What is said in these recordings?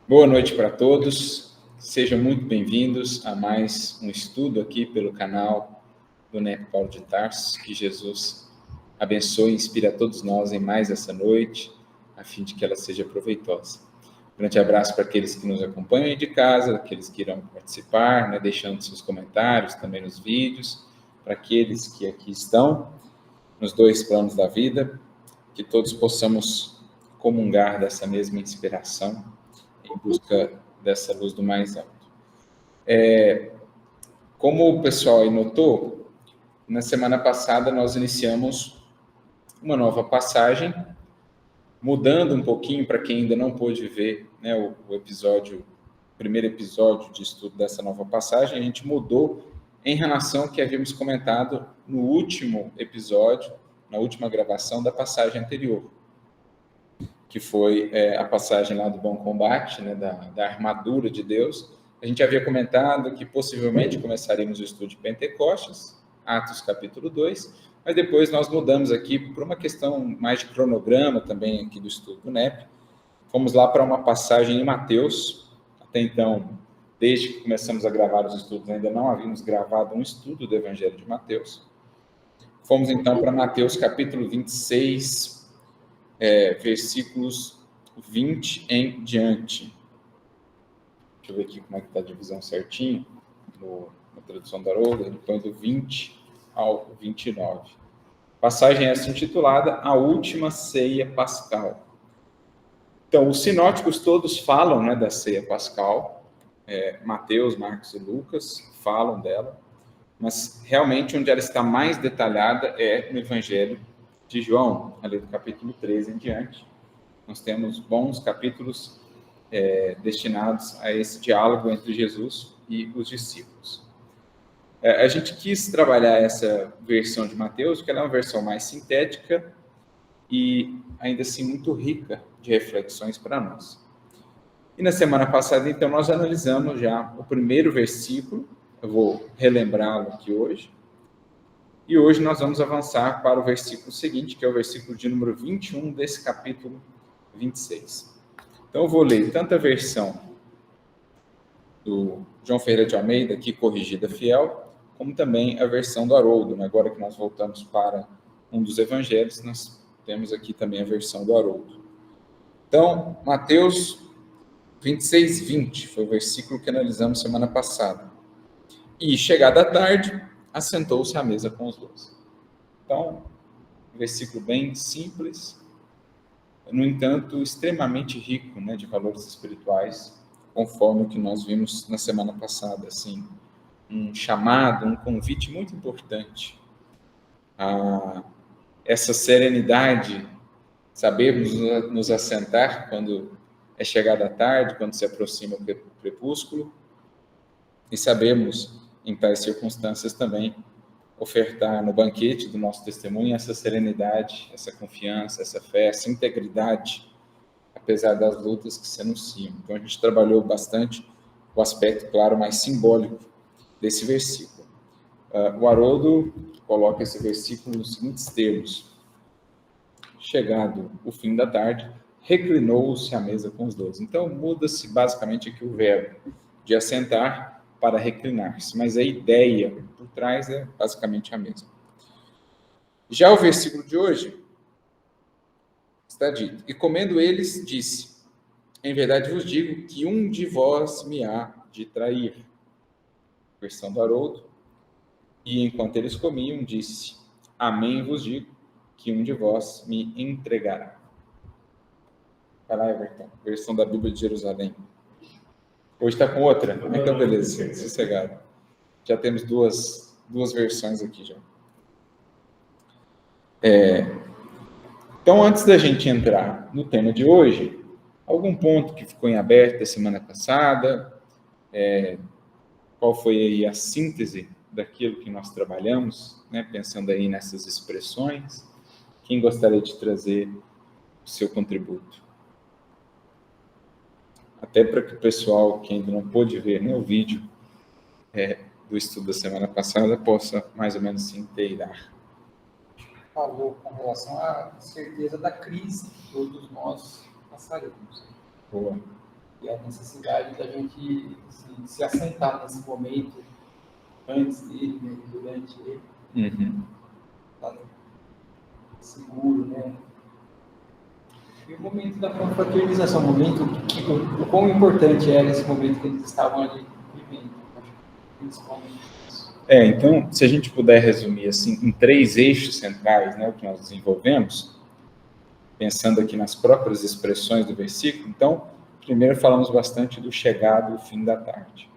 Boa noite para todos, sejam muito bem-vindos a mais um estudo aqui pelo canal do NEP Paulo de Tarso. Que Jesus abençoe e inspire a todos nós em mais essa noite, a fim de que ela seja proveitosa. Um grande abraço para aqueles que nos acompanham aí de casa, aqueles que irão participar, deixando seus comentários também nos vídeos, para aqueles que aqui estão, nos dois planos da vida, que todos possamos comungar dessa mesma inspiração, em busca dessa luz do mais alto. Como o pessoal aí notou, na semana passada nós iniciamos uma nova passagem, mudando um pouquinho para quem ainda não pôde ver o primeiro episódio de estudo dessa nova passagem. A gente mudou em relação ao que havíamos comentado no último episódio, na última gravação da passagem anterior, que foi a passagem lá do bom combate, da armadura de Deus. A gente havia comentado que possivelmente começaríamos o estudo de Pentecostes, Atos capítulo 2, mas depois nós mudamos aqui por uma questão mais de cronograma também aqui do estudo do NEP. Fomos lá para uma passagem em Mateus. Até então, desde que começamos a gravar os estudos, ainda não havíamos gravado um estudo do Evangelho de Mateus. Fomos então para Mateus capítulo 26, versículos 20 em diante. Deixa eu ver aqui como é que está a divisão certinho, na tradução da Haroldo, ele põe do 20 ao 29. Passagem essa intitulada A Última Ceia Pascal. Então, os sinóticos todos falam da ceia pascal, Mateus, Marcos e Lucas falam dela, mas realmente onde ela está mais detalhada é no Evangelho de João, ali do capítulo 13 em diante. Nós temos bons capítulos destinados a esse diálogo entre Jesus e os discípulos. A gente quis trabalhar essa versão de Mateus, porque ela é uma versão mais sintética e ainda assim muito rica de reflexões para nós. E na semana passada, então, nós analisamos já o primeiro versículo, eu vou relembrá-lo aqui hoje, e hoje nós vamos avançar para o versículo seguinte, que é o versículo de número 21 desse capítulo 26. Então, eu vou ler tanto a versão do João Ferreira de Almeida, aqui corrigida fiel, como também a versão do Haroldo. Agora que nós voltamos para um dos evangelhos, nós temos aqui também a versão do Haroldo. Então, Mateus 26, 20, foi o versículo que analisamos semana passada. E, chegada a tarde, assentou-se à mesa com os 12. Então, um versículo bem simples, no entanto, extremamente rico de valores espirituais, conforme o que nós vimos na semana passada, assim, um chamado, um convite muito importante a essa serenidade, sabermos nos assentar quando é chegada a tarde, quando se aproxima o crepúsculo, e sabemos, em tais circunstâncias também, ofertar no banquete do nosso testemunho essa serenidade, essa confiança, essa fé, essa integridade, apesar das lutas que se anunciam. Então, a gente trabalhou bastante o aspecto, claro, mais simbólico desse versículo. O Haroldo coloca esse versículo nos seguintes termos: chegado o fim da tarde, reclinou-se à mesa com os 12. Então, muda-se basicamente aqui o verbo de assentar para reclinar-se, mas a ideia por trás é basicamente a mesma. Já o versículo de hoje está dito: e comendo eles, disse: em verdade vos digo que um de vós me há de trair. Versão do Haroldo. E enquanto eles comiam, disse: amém vos digo que um de vós me entregará. Vai lá, Everton, versão da Bíblia de Jerusalém. Hoje está com outra? Então, beleza, sossegado. Já temos duas versões aqui já. Então, antes da gente entrar no tema de hoje, algum ponto que ficou em aberto da semana passada? Qual foi aí a síntese daquilo que nós trabalhamos, pensando aí nessas expressões? Quem gostaria de trazer o seu contributo? Até para que o pessoal que ainda não pôde ver o vídeo do estudo da semana passada possa mais ou menos se inteirar. Falou com relação à certeza da crise que todos nós passaremos. Boa. E a necessidade da gente assim, se assentar nesse momento, antes dele, né, durante ele, tá seguro, né? E o momento da confraternização, o momento, o quão importante era esse momento que eles estavam ali vivendo, principalmente isso. Então, se a gente puder resumir assim, em 3 eixos centrais, né, o que nós desenvolvemos, pensando aqui nas próprias expressões do versículo, então, primeiro falamos bastante do chegado e o fim da tarde.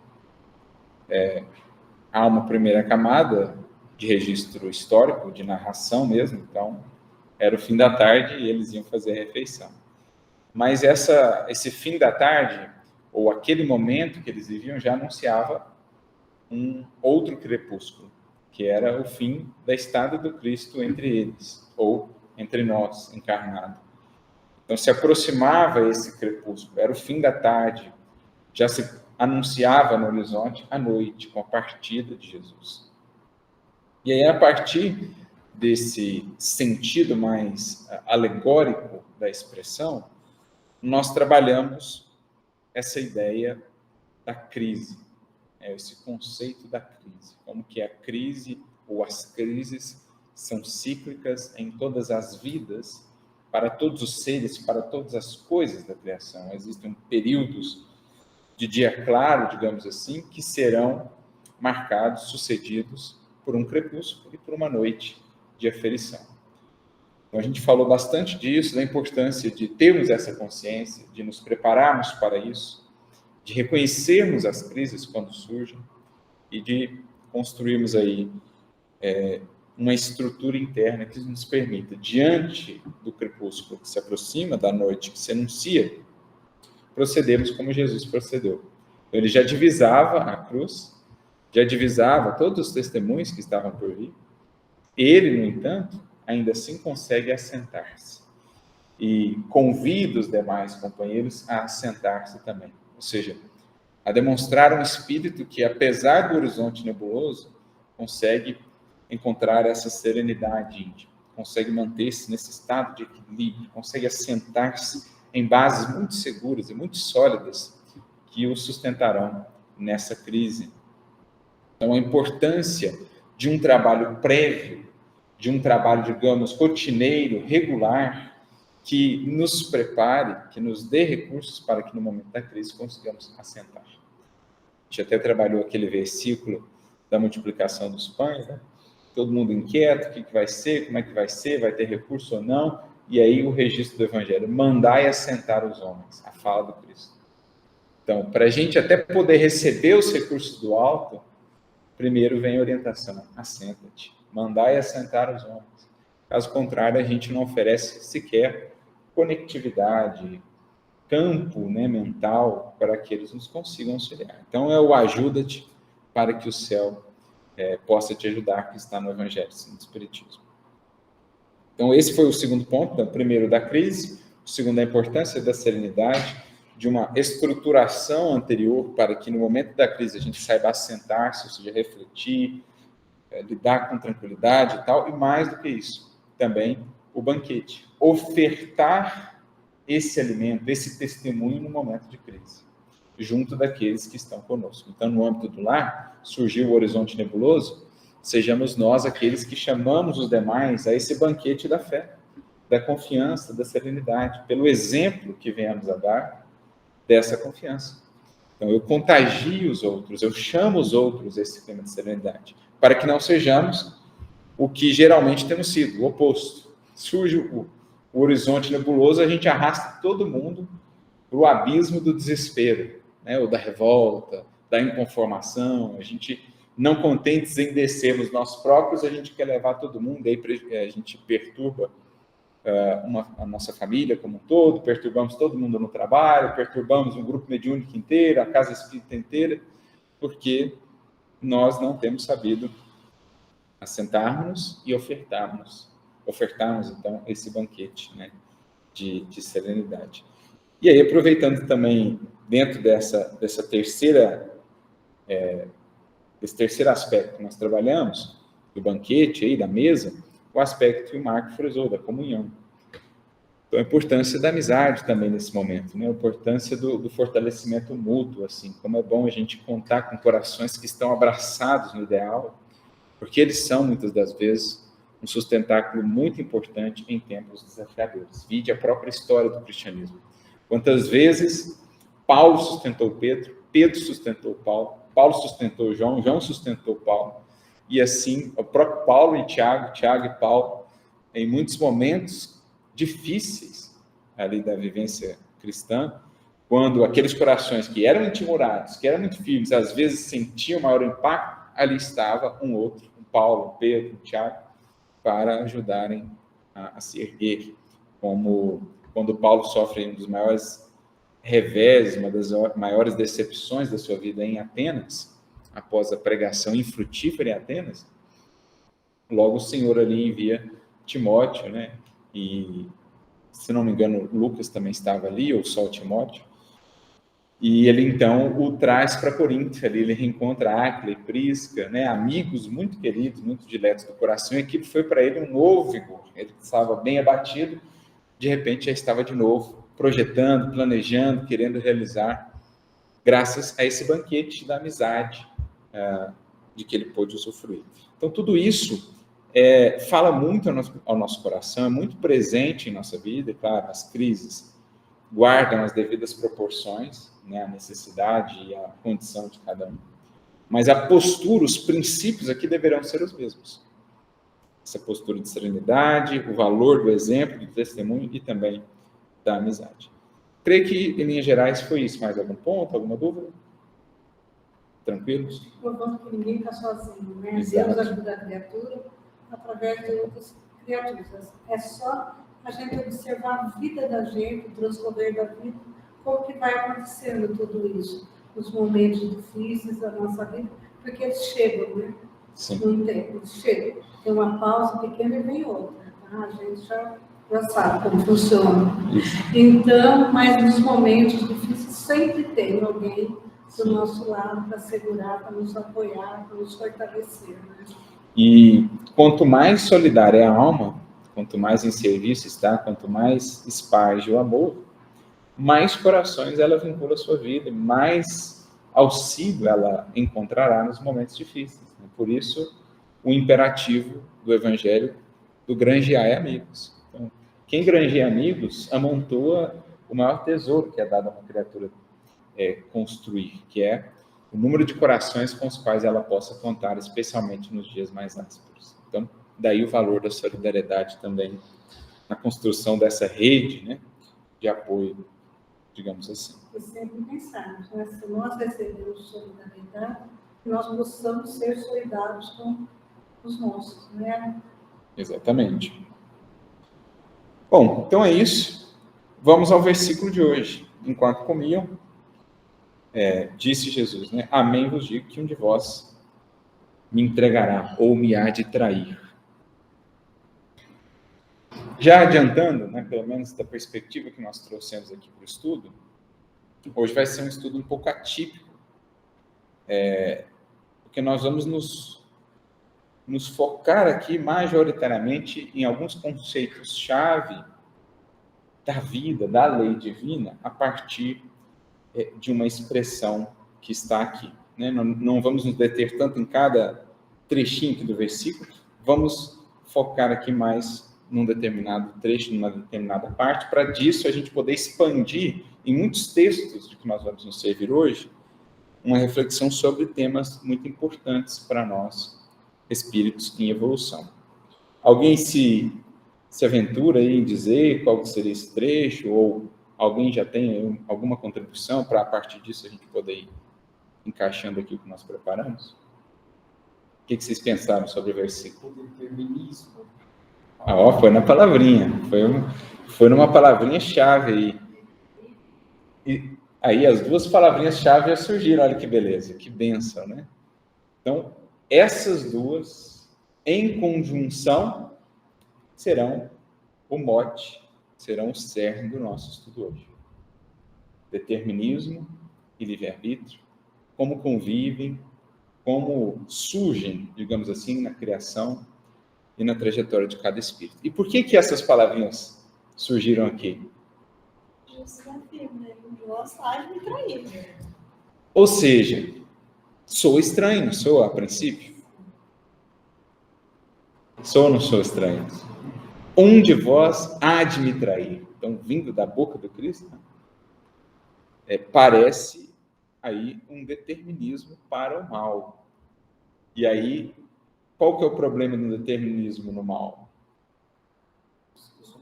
Há uma primeira camada de registro histórico, de narração mesmo, então, era o fim da tarde e eles iam fazer a refeição. Mas esse fim da tarde, ou aquele momento que eles viviam, já anunciava um outro crepúsculo, que era o fim da estada do Cristo entre eles, ou entre nós, encarnado. Então se aproximava esse crepúsculo, era o fim da tarde, já se anunciava no horizonte a noite, com a partida de Jesus. E aí, a partir desse sentido mais alegórico da expressão, nós trabalhamos essa ideia da crise, esse conceito da crise, como que a crise ou as crises são cíclicas em todas as vidas, para todos os seres, para todas as coisas da criação. Existem períodos de dia claro, digamos assim, que serão marcados, sucedidos por um crepúsculo e por uma noite de aferição. Então, a gente falou bastante disso, da importância de termos essa consciência, de nos prepararmos para isso, de reconhecermos as crises quando surgem e de construirmos aí uma estrutura interna que nos permita, diante do crepúsculo que se aproxima, da noite que se anuncia, procedermos como Jesus procedeu. Então, ele já divisava a cruz, já divisava todos os testemunhos que estavam por vir. Ele, no entanto, ainda assim consegue assentar-se e convida os demais companheiros a assentar-se também. Ou seja, a demonstrar um espírito que, apesar do horizonte nebuloso, consegue encontrar essa serenidade íntima, consegue manter-se nesse estado de equilíbrio, consegue assentar-se em bases muito seguras e muito sólidas que o sustentarão nessa crise. Então, a importância de um trabalho prévio, de um trabalho, digamos, rotineiro, regular, que nos prepare, que nos dê recursos para que no momento da crise consigamos assentar. A gente até trabalhou aquele versículo da multiplicação dos pães, né? Todo mundo inquieto, o que vai ser, como é que vai ser, vai ter recurso ou não, e aí o registro do Evangelho, mandai assentar os homens, a fala do Cristo. Então, para a gente até poder receber os recursos do alto, primeiro vem a orientação, assenta-te, mandai assentar os homens. Caso contrário, a gente não oferece sequer conectividade, campo, né, mental, para que eles nos consigam auxiliar. Então, é o ajuda-te para que o céu possa te ajudar, que está no Evangelho do Espiritismo. Então, esse foi o segundo ponto, então, primeiro da crise, o segundo da importância da serenidade, de uma estruturação anterior, para que no momento da crise a gente saiba assentar-se, ou seja, refletir, lidar com tranquilidade e tal, e mais do que isso, também o banquete, ofertar esse alimento, esse testemunho no momento de crise, junto daqueles que estão conosco. Então, no âmbito do lar, surgiu o horizonte nebuloso, sejamos nós aqueles que chamamos os demais a esse banquete da fé, da confiança, da serenidade, pelo exemplo que venhamos a dar dessa confiança. Então, eu contagio os outros, eu chamo os outros a esse clima de serenidade, para que não sejamos o que geralmente temos sido, o oposto. Surge o horizonte nebuloso, a gente arrasta todo mundo para o abismo do desespero, né? Ou da revolta, da inconformação. A gente, não contentes em descermos nós próprios, a gente quer levar todo mundo, aí a gente perturba a nossa família como um todo, perturbamos todo mundo no trabalho, perturbamos um grupo mediúnico inteiro, a casa espírita inteira, porque nós não temos sabido assentarmos e ofertarmos então esse banquete, né, de serenidade. E aí, aproveitando também dentro desse terceiro aspecto que nós trabalhamos, do banquete aí, da mesa, o aspecto que o Marco frisou, da comunhão. Então, a importância da amizade também nesse momento, né? A importância do fortalecimento mútuo, assim, como é bom a gente contar com corações que estão abraçados no ideal, porque eles são, muitas das vezes, um sustentáculo muito importante em tempos desafiadores. Vide a própria história do cristianismo. Quantas vezes Paulo sustentou Pedro, Pedro sustentou Paulo, Paulo sustentou João, João sustentou Paulo, e assim, o próprio Paulo e Tiago, Tiago e Paulo, em muitos momentos difíceis ali da vivência cristã, quando aqueles corações que eram intimorados, que eram muito firmes, às vezes sentiam maior impacto, ali estava um outro, um Paulo, um Pedro, um Tiago, para ajudarem a se erguer, como quando Paulo sofre um dos maiores revés, uma das maiores decepções da sua vida em Atenas, após a pregação infrutífera em Atenas, logo o Senhor ali envia Timóteo, né? E, se não me engano, Lucas também estava ali, ou só o Timóteo, e ele então o traz para Corinto. Ali ele reencontra Áquila e Prisca, né? Amigos muito queridos, muito diletos do coração, e aquilo foi para ele um novo vigor. Ele estava bem abatido, de repente já estava de novo projetando, planejando, querendo realizar, graças a esse banquete da amizade de que ele pôde usufruir. Então, tudo isso fala muito ao nosso coração, é muito presente em nossa vida, e claro, as crises guardam as devidas proporções, né, a necessidade e a condição de cada um. Mas a postura, os princípios aqui deverão ser os mesmos. Essa postura de serenidade, o valor do exemplo, do testemunho e também da amizade. Creio que, em linhas gerais, foi isso. Mais algum ponto, alguma dúvida? Tranquilos? Provando que ninguém está sozinho, né? Exato. Deus ajuda a criatura através de outras criaturas. É só a gente observar a vida da gente, o transcorrer da vida, como que vai acontecendo tudo isso, os momentos difíceis da nossa vida, porque eles chegam, né? Sim. Não tem, eles chegam. Tem uma pausa pequena e vem outra. Tá? A gente já sabe como funciona. Isso. Então, mas nos momentos difíceis sempre tem alguém do nosso lado para segurar, para nos apoiar, para nos fortalecer. Né? E quanto mais solidária é a alma, quanto mais em serviço está, quanto mais esparge o amor, mais corações ela vincula a sua vida, mais auxílio ela encontrará nos momentos difíceis. Por isso, o imperativo do Evangelho do granjear amigos. Então, quem granjeia amigos amontoa o maior tesouro que é dado a uma criatura construir, que é o número de corações com os quais ela possa contar, especialmente nos dias mais ásperos. Então, daí o valor da solidariedade também na construção dessa rede, né, de apoio, digamos assim. E sempre pensarmos, né? Se nós recebemos solidariedade, nós possamos ser solidários com os nossos, né? Exatamente. Bom, então é isso. Vamos ao versículo de hoje. Enquanto comiam, disse Jesus, né? Amém vos digo que um de vós me entregará ou me há de trair. Já adiantando, né, pelo menos da perspectiva que nós trouxemos aqui para o estudo, hoje vai ser um estudo um pouco atípico, porque nós vamos nos focar aqui majoritariamente em alguns conceitos-chave da vida, da lei divina, a partir de uma expressão que está aqui. Né? Não vamos nos deter tanto em cada trechinho aqui do versículo, vamos focar aqui mais num determinado trecho, numa determinada parte, para disso a gente poder expandir em muitos textos de que nós vamos nos servir hoje, uma reflexão sobre temas muito importantes para nós, espíritos em evolução. Alguém se aventura aí em dizer qual seria esse trecho, ou alguém já tem alguma contribuição para, a partir disso, a gente poder ir encaixando aqui o que nós preparamos? O que vocês pensaram sobre o versículo? O determinismo. Foi na palavrinha. Foi numa palavrinha-chave aí. E aí as duas palavrinhas-chave já surgiram. Olha que beleza, que bênção, né? Então, essas duas, em conjunção, serão o mote, serão o cerne do nosso estudo hoje. Determinismo e livre-arbítrio, como convivem, como surgem, digamos assim, na criação e na trajetória de cada espírito. E por que essas palavrinhas surgiram aqui? Ou seja, sou estranho, não sou a princípio? Sou ou não sou estranho? Um de vós há de me trair. Então, vindo da boca do Cristo, parece aí um determinismo para o mal. E aí, qual que é o problema do determinismo no mal?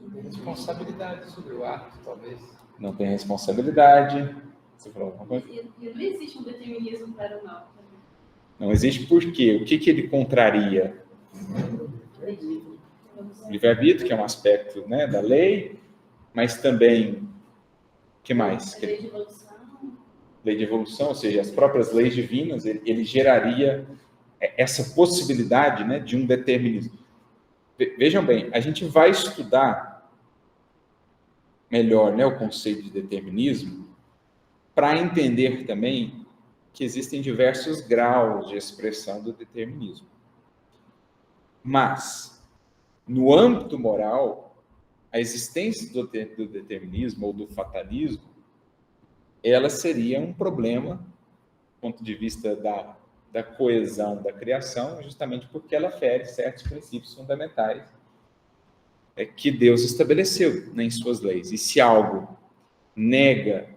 Não tem responsabilidade sobre o ato, talvez. Não tem responsabilidade. Você falou alguma coisa? E não existe um determinismo para o mal. Não existe por quê? O que ele contraria? O livre-arbítrio, que é um aspecto, né, da lei, mas também, o que mais? A lei de evolução. Lei de evolução, ou seja, as próprias leis divinas, ele geraria essa possibilidade, né, de um determinismo. Vejam bem, a gente vai estudar melhor, né, o conceito de determinismo para entender também que existem diversos graus de expressão do determinismo. Mas, no âmbito moral, a existência do determinismo ou do fatalismo, ela seria um problema do ponto de vista da coesão da criação, justamente porque ela fere certos princípios fundamentais que Deus estabeleceu, né, em suas leis. E se algo nega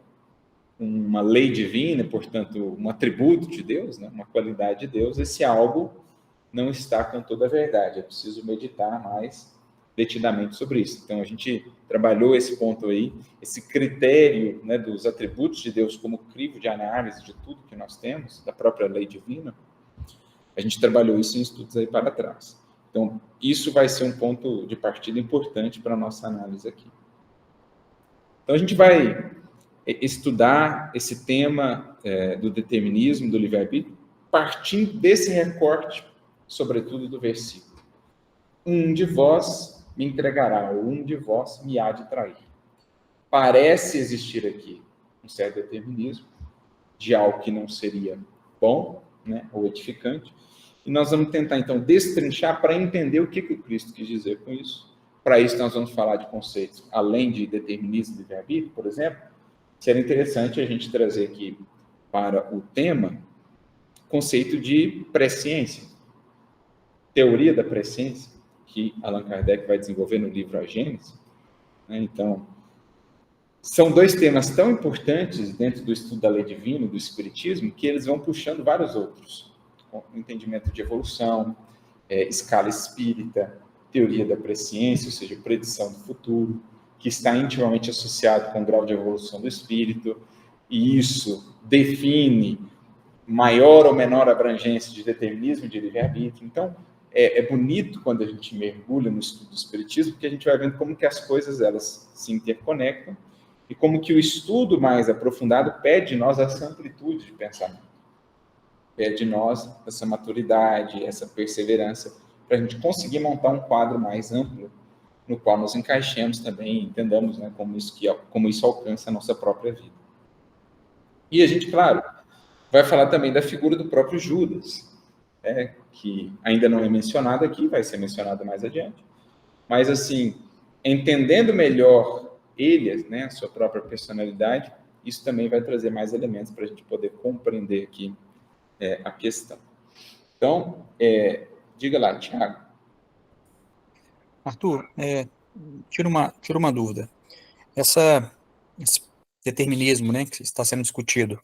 uma lei divina, portanto, um atributo de Deus, né, uma qualidade de Deus, esse algo não está com toda a verdade. É preciso meditar mais detidamente sobre isso. Então, a gente trabalhou esse ponto aí, esse critério, né, dos atributos de Deus como crivo de análise de tudo que nós temos, da própria lei divina. A gente trabalhou isso em estudos aí para trás. Então, isso vai ser um ponto de partida importante para a nossa análise aqui. Então, a gente vai estudar esse tema do determinismo, do livre-arbítrio, partindo desse recorte, sobretudo do versículo. Um de vós me entregará, ou um de vós me há de trair. Parece existir aqui um certo determinismo de algo que não seria bom, né, ou edificante, e nós vamos tentar, então, destrinchar para entender o que o Cristo quis dizer com isso. Para isso, nós vamos falar de conceitos, além de determinismo e livre-arbítrio, por exemplo, seria interessante a gente trazer aqui para o tema conceito de presciência, teoria da presciência, que Allan Kardec vai desenvolver no livro A Gênese. Então, são dois temas tão importantes dentro do estudo da lei divina, do espiritismo, que eles vão puxando vários outros. O entendimento de evolução, escala espírita, teoria da presciência, ou seja, predição do futuro, que está intimamente associado com o grau de evolução do espírito, e isso define maior ou menor abrangência de determinismo, de livre-arbítrio. Então, é bonito quando a gente mergulha no estudo do espiritismo, porque a gente vai vendo como que as coisas elas se interconectam e como que o estudo mais aprofundado pede de nós essa amplitude de pensamento, pede de nós essa maturidade, essa perseverança, para a gente conseguir montar um quadro mais amplo no qual nos encaixemos também e entendamos, né, como isso alcança a nossa própria vida. E a gente, claro, vai falar também da figura do próprio Judas, que ainda não é mencionado aqui, vai ser mencionado mais adiante. Mas, assim, entendendo melhor ele, né, a sua própria personalidade, isso também vai trazer mais elementos para a gente poder compreender aqui a questão. Então, diga lá, Tiago. Arthur, tira uma dúvida. Esse determinismo, né, que está sendo discutido,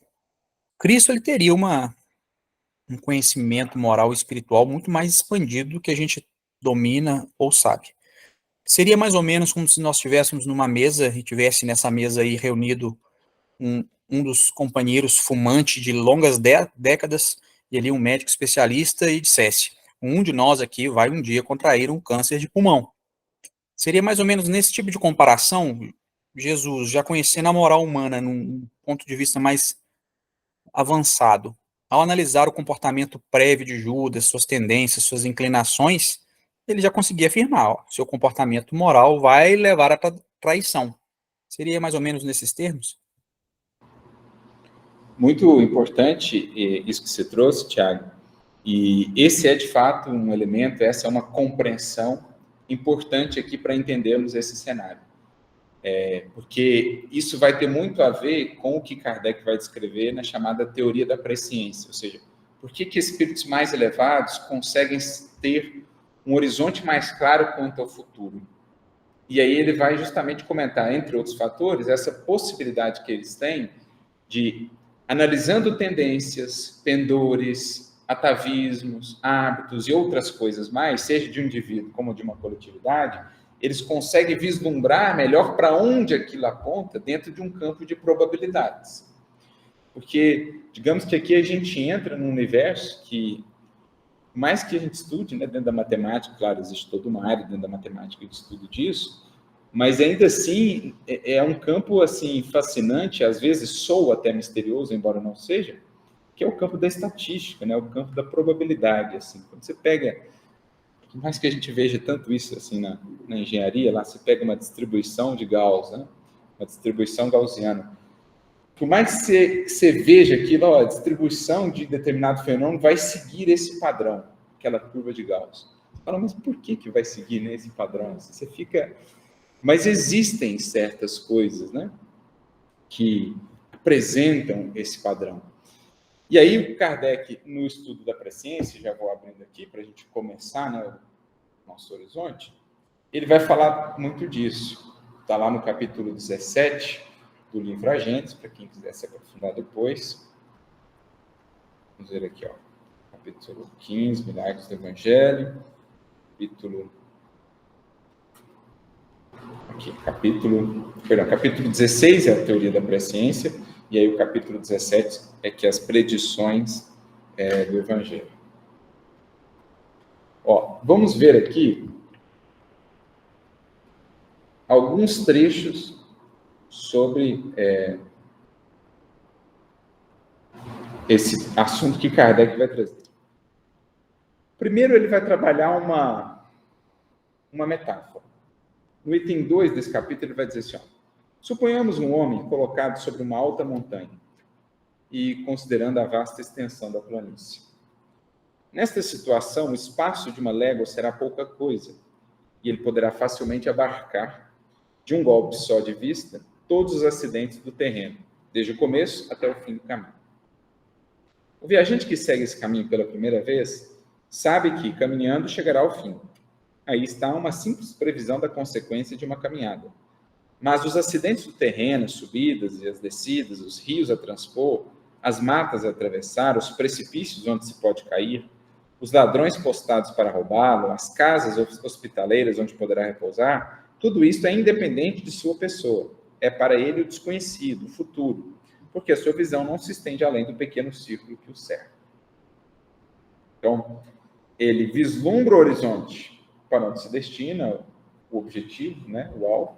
Cristo ele teria um conhecimento moral e espiritual muito mais expandido do que a gente domina ou sabe. Seria mais ou menos como se nós estivéssemos numa mesa e tivesse nessa mesa aí reunido um dos companheiros fumante de longas décadas e ali um médico especialista e dissesse: um de nós aqui vai um dia contrair um câncer de pulmão. Seria mais ou menos nesse tipo de comparação. Jesus, já conhecendo a moral humana num ponto de vista mais avançado, ao analisar o comportamento prévio de Judas, suas tendências, suas inclinações, ele já conseguia afirmar: seu comportamento moral vai levar à traição. Seria mais ou menos nesses termos? Muito importante isso que você trouxe, Tiago. E esse é, de fato, um elemento, essa é uma compreensão importante aqui para entendermos esse cenário. Porque isso vai ter muito a ver com o que Kardec vai descrever na chamada teoria da presciência, ou seja, por que espíritos mais elevados conseguem ter um horizonte mais claro quanto ao futuro. E aí ele vai justamente comentar, entre outros fatores, essa possibilidade que eles têm de, analisando tendências, pendores, atavismos, hábitos e outras coisas mais, seja de um indivíduo como de uma coletividade, eles conseguem vislumbrar melhor para onde aquilo aponta dentro de um campo de probabilidades. Porque, digamos que aqui a gente entra num universo que, mais que a gente estude, né, dentro da matemática, claro, existe toda uma área dentro da matemática de estudo disso, mas ainda assim é um campo assim fascinante, às vezes soa até misterioso, embora não seja, que é o campo da estatística, né, o campo da probabilidade. Assim, quando você pega, por mais que a gente veja tanto isso assim na engenharia, lá você pega uma distribuição de Gauss, né, uma distribuição gaussiana. Por mais que você veja aquilo, ó, a distribuição de determinado fenômeno vai seguir esse padrão, aquela curva de Gauss. Você fala, mas por que vai seguir nesse padrão? Você fica... Mas existem certas coisas, né, que apresentam esse padrão. E aí o Kardec, no estudo da presciência, já vou abrindo aqui para a gente começar, né, o nosso horizonte, ele vai falar muito disso. Está lá no capítulo 17 do livro Agentes, para quem quiser se aprofundar depois. Vamos ver aqui, ó, capítulo 15, Milagres do Evangelho, capítulo 16 é a teoria da presciência, e aí o capítulo 17 é que as predições do Evangelho. Ó, vamos ver aqui alguns trechos sobre esse assunto que Kardec vai trazer. Primeiro, ele vai trabalhar uma metáfora. No item 2 desse capítulo, ele vai dizer assim, ó, suponhamos um homem colocado sobre uma alta montanha e considerando a vasta extensão da planície. Nesta situação, o espaço de uma légua será pouca coisa, e ele poderá facilmente abarcar, de um golpe só de vista, todos os acidentes do terreno, desde o começo até o fim do caminho. O viajante que segue esse caminho pela primeira vez, sabe que, caminhando, chegará ao fim. Aí está uma simples previsão da consequência de uma caminhada. Mas os acidentes do terreno, as subidas e as descidas, os rios a transpor, as matas a atravessar, os precipícios onde se pode cair, os ladrões postados para roubá-lo, as casas hospitaleiras onde poderá repousar, tudo isso é independente de sua pessoa. É para ele o desconhecido, o futuro, porque a sua visão não se estende além do pequeno círculo que o cerca. Então, ele vislumbra o horizonte para onde se destina, o objetivo, né, o alvo,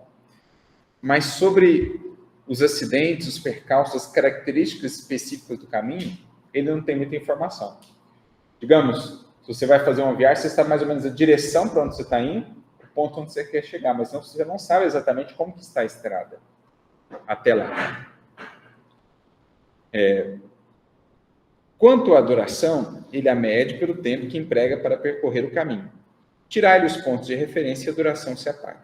mas sobre os acidentes, os percalços, as características específicas do caminho, ele não tem muita informação. Digamos, se você vai fazer uma viagem, você sabe mais ou menos a direção para onde você está indo, o ponto onde você quer chegar, mas você não sabe exatamente como que está a estrada até lá. Quanto à duração, ele a mede pelo tempo que emprega para percorrer o caminho. Tirar-lhe os pontos de referência, a duração se apaga.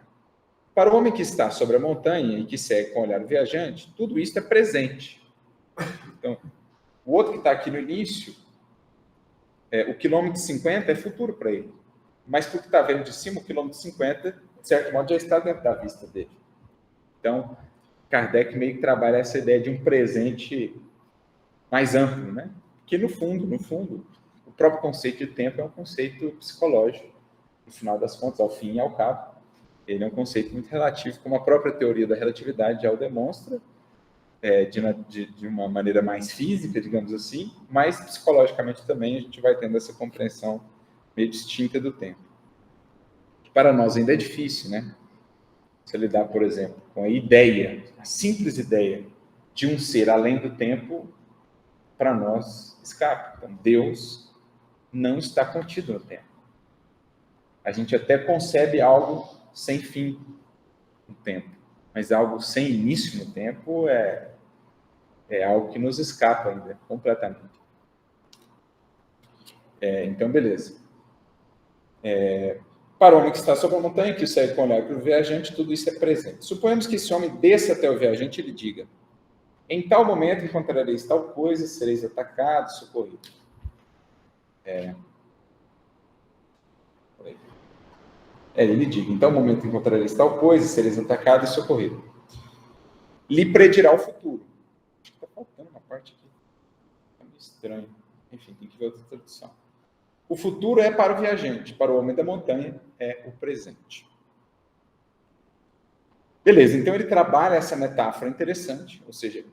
Para o homem que está sobre a montanha e que segue com o olhar viajante, tudo isso é presente. Então, o outro que está aqui no início, o quilômetro 50 é futuro para ele. Mas para o que está vendo de cima, o quilômetro 50, de certo modo, já está dentro da vista dele. Então, Kardec meio que trabalha essa ideia de um presente mais amplo, né? Que no fundo, o próprio conceito de tempo é um conceito psicológico. No final das contas, ao fim e ao cabo, ele é um conceito muito relativo, como a própria teoria da relatividade já o demonstra, de uma maneira mais física, digamos assim, mas psicologicamente também a gente vai tendo essa compreensão meio distinta do tempo. Para nós ainda é difícil, né? Se lidar, por exemplo, com a ideia, a simples ideia de um ser além do tempo, para nós escapa. Então, Deus não está contido no tempo. A gente até concebe algo sem fim no tempo, mas algo sem início no tempo é algo que nos escapa ainda, completamente. Então, beleza. Para o homem que está sobre a montanha, que segue com o olhar para o viajante, tudo isso é presente. Suponhamos que esse homem desça até o viajante e lhe diga: em tal momento encontrareis tal coisa, sereis atacado, socorrido. Ele diga: em tal momento encontrareis tal coisa, sereis atacado e socorrido. Lhe predirá o futuro. Está faltando uma parte aqui. É meio estranho. Enfim, tem que ver outra tradução. O futuro é para o viajante, para o homem da montanha é o presente. Beleza, então ele trabalha essa metáfora interessante, ou seja,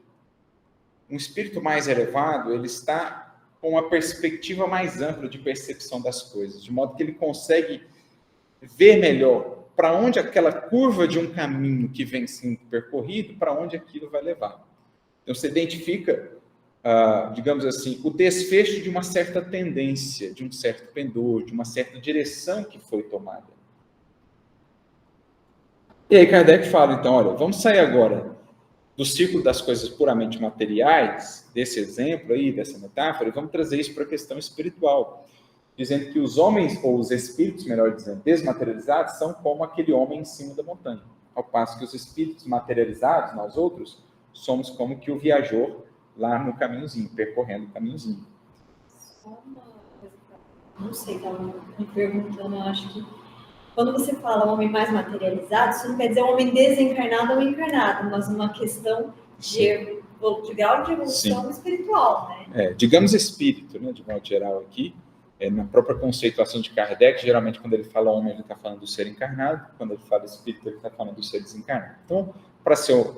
um espírito mais elevado, ele está com uma perspectiva mais ampla de percepção das coisas, de modo que ele consegue ver melhor para onde aquela curva de um caminho que vem sendo percorrido, para onde aquilo vai levar. Então você identifica, digamos assim, o desfecho de uma certa tendência, de um certo pendor, de uma certa direção que foi tomada. E aí Kardec fala, então, olha, vamos sair agora do círculo das coisas puramente materiais, desse exemplo aí, dessa metáfora, e vamos trazer isso para a questão espiritual, dizendo que os homens, ou os espíritos, melhor dizendo, desmaterializados, são como aquele homem em cima da montanha, ao passo que os espíritos materializados, nós outros, somos como que o viajor lá no caminhozinho, percorrendo o caminhozinho. Só uma coisa, não sei, estava me perguntando, eu acho que quando você fala homem mais materializado, isso não quer dizer homem desencarnado ou encarnado, mas uma questão de grau de evolução espiritual, né? Digamos espírito, né, de modo geral aqui, na própria conceituação de Kardec, geralmente quando ele fala homem, ele está falando do ser encarnado, quando ele fala espírito, ele está falando do ser desencarnado. Então, para ser,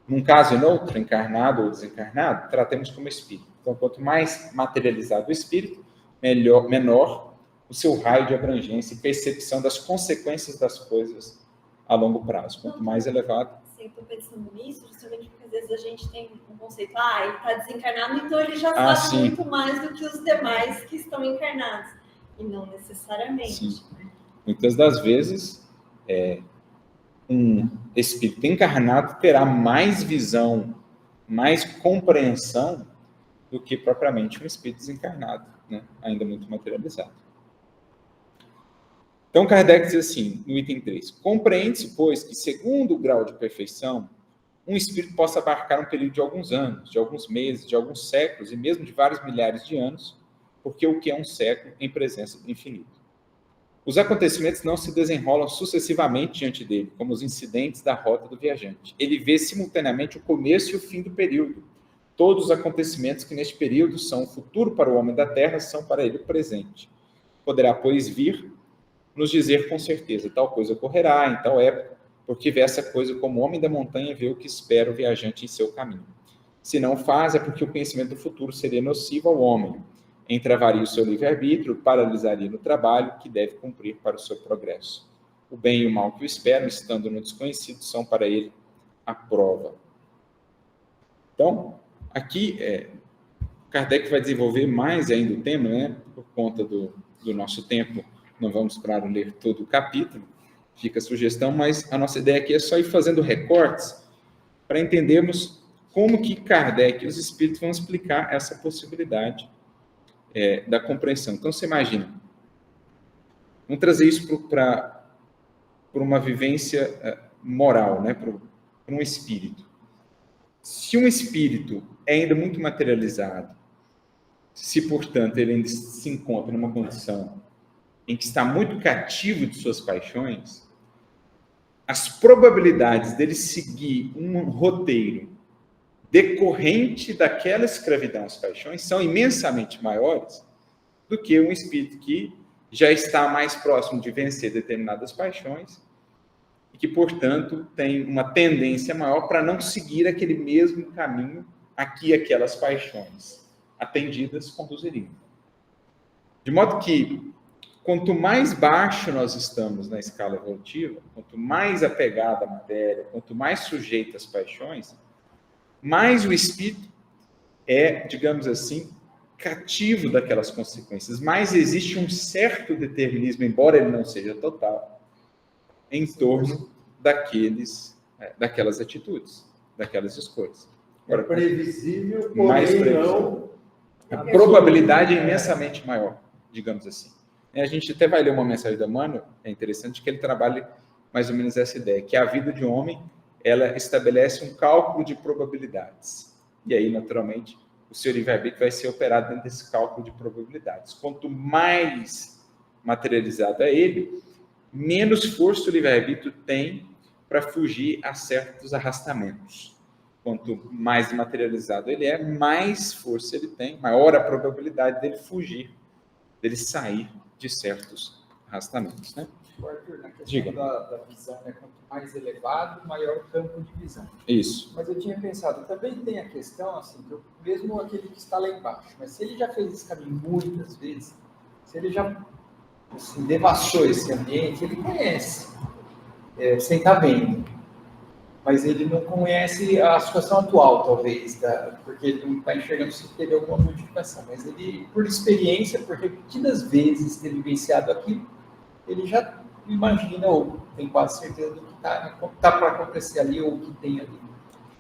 num caso e no outro, encarnado ou desencarnado, tratemos como espírito. Então, quanto mais materializado o espírito, menor o seu raio de abrangência e percepção das consequências das coisas a longo prazo. Quanto mais elevado... Sim, estou pensando nisso, justamente porque às vezes a gente tem um conceito, ele está desencarnado, então ele já sabe muito mais do que os demais que estão encarnados. E não necessariamente. Sim. Muitas das vezes, um espírito encarnado terá mais visão, mais compreensão do que propriamente um espírito desencarnado, né? Ainda muito materializado. Então, Kardec diz assim, no item 3, compreende-se, pois, que segundo o grau de perfeição, um espírito possa abarcar um período de alguns anos, de alguns meses, de alguns séculos, e mesmo de vários milhares de anos, porque o que é um século em presença do infinito. Os acontecimentos não se desenrolam sucessivamente diante dele, como os incidentes da rota do viajante. Ele vê simultaneamente o começo e o fim do período. Todos os acontecimentos que neste período são o futuro para o homem da terra, são para ele o presente. Poderá, pois, vir nos dizer com certeza, tal coisa ocorrerá em tal época, porque vê essa coisa como o homem da montanha vê o que espera o viajante em seu caminho. Se não faz, é porque o conhecimento do futuro seria nocivo ao homem, entravaria o seu livre-arbítrio, paralisaria no trabalho que deve cumprir para o seu progresso. O bem e o mal que o esperam, estando no desconhecido, são para ele a prova. Então, aqui, Kardec vai desenvolver mais ainda o tema, né, por conta do nosso tempo. Não vamos, claro, ler todo o capítulo, fica a sugestão, mas a nossa ideia aqui é só ir fazendo recortes para entendermos como que Kardec e os espíritos vão explicar essa possibilidade da compreensão. Então, você imagina, vamos trazer isso para uma vivência moral, né, para um espírito. Se um espírito é ainda muito materializado, se, portanto, ele ainda se encontra numa condição em que está muito cativo de suas paixões, as probabilidades dele seguir um roteiro decorrente daquela escravidão às paixões são imensamente maiores do que um espírito que já está mais próximo de vencer determinadas paixões e que, portanto, tem uma tendência maior para não seguir aquele mesmo caminho a que aquelas paixões atendidas conduziriam. De modo que, quanto mais baixo nós estamos na escala evolutiva, quanto mais apegado à matéria, quanto mais sujeito às paixões, mais o espírito é, digamos assim, cativo daquelas consequências, mais existe um certo determinismo, embora ele não seja total, em torno daquelas atitudes, daquelas escolhas. Agora, previsível, porém mais previsível. não... A probabilidade é imensamente maior, digamos assim. A gente até vai ler uma mensagem da Emmanuel, é interessante que ele trabalhe mais ou menos essa ideia, que a vida de um homem, ela estabelece um cálculo de probabilidades. E aí, naturalmente, o seu livre-arbítrio vai ser operado dentro desse cálculo de probabilidades. Quanto mais materializado é ele, menos força o livre-arbítrio tem para fugir a certos arrastamentos. Quanto mais materializado ele é, mais força ele tem, maior a probabilidade dele fugir, dele sair de certos arrastamentos, né? Arthur, na questão Diga. da visão, né? Quanto mais elevado, maior o campo de visão. Isso. Mas eu tinha pensado, também tem a questão, assim, que mesmo aquele que está lá embaixo, mas se ele já fez esse caminho muitas vezes, se ele já assim, devassou esse ambiente, ele conhece, sem estar vendo. Mas ele não conhece a situação atual, talvez, porque ele não está enxergando se teve alguma modificação. Mas ele, por experiência, por repetidas vezes ter vivenciado aquilo, ele já imagina, ou tem quase certeza do que está para acontecer ali, ou o que tem ali.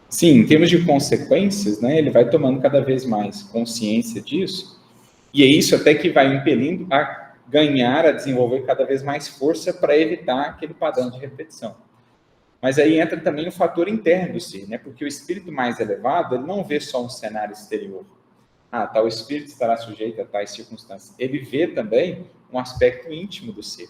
Sim, em termos de consequências, né, ele vai tomando cada vez mais consciência disso, e é isso até que vai impelindo a ganhar, a desenvolver cada vez mais força para evitar aquele padrão de repetição. Mas aí entra também o fator interno do ser, né? Porque o espírito mais elevado, ele não vê só um cenário exterior. Tal espírito estará sujeito a tais circunstâncias. Ele vê também um aspecto íntimo do ser.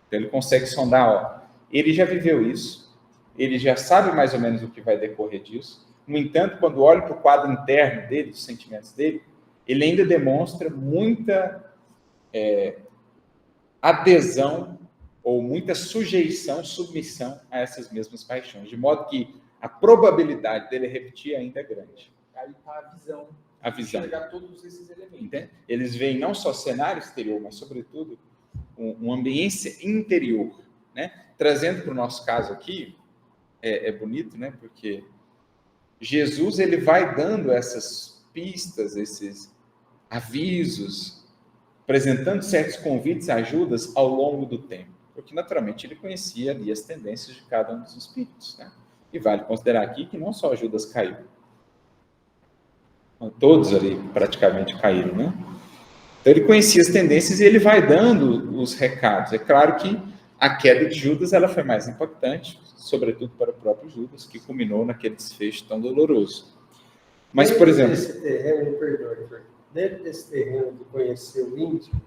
Então ele consegue sondar, ele já viveu isso, ele já sabe mais ou menos o que vai decorrer disso. No entanto, quando olha para o quadro interno dele, dos sentimentos dele, ele ainda demonstra muita adesão ou muita sujeição, submissão a essas mesmas paixões, de modo que a probabilidade dele repetir ainda é grande. Aí está a visão. A visão. Enxergar todos esses elementos. Entende? Eles veem não só cenário exterior, mas, sobretudo, uma ambiência interior, né? Trazendo para o nosso caso aqui, é bonito, né? Porque Jesus, ele vai dando essas pistas, esses avisos, apresentando certos convites, ajudas ao longo do tempo. Porque, naturalmente, ele conhecia ali as tendências de cada um dos espíritos, né? E vale considerar aqui que não só Judas caiu. Todos ali praticamente caíram, né? Então, ele conhecia as tendências e ele vai dando os recados. É claro que a queda de Judas, ela foi mais impactante, sobretudo para o próprio Judas, que culminou naquele desfecho tão doloroso. Mas, por exemplo... Dentro desse terreno de conhecer o íntimo,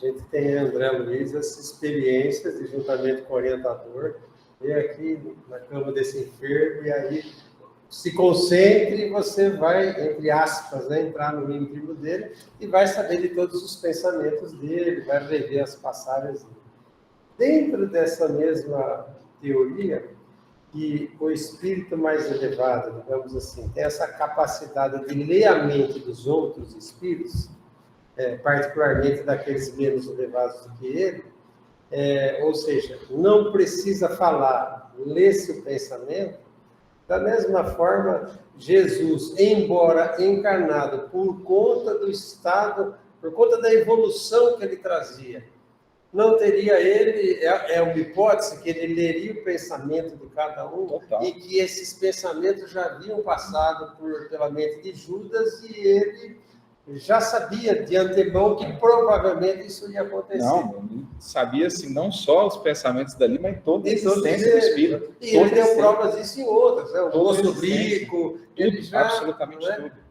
a gente tem, André Luiz, essas experiências de juntamente com o orientador, e aqui na cama desse enfermo, e aí se concentre e você vai, entre aspas, né, entrar no íntimo dele e vai saber de todos os pensamentos dele, vai rever as passagens dele. Dentro dessa mesma teoria, que o espírito mais elevado, digamos assim, tem essa capacidade de ler a mente dos outros espíritos, particularmente daqueles menos elevados do que ele, ou seja, não precisa falar, lê-se o pensamento. Da mesma forma, Jesus, embora encarnado por conta do estado, por conta da evolução que ele trazia, não teria ele, é uma hipótese, que ele leria o pensamento de cada um. Total. E que esses pensamentos já haviam passado pela mente de Judas e ele já sabia de antemão que provavelmente isso ia acontecer. Não, ele sabia assim, não só os pensamentos dali, mas toda a existência do espírito. E ele deu provas disso em outras, né? O moço rico, ele já... Absolutamente tudo.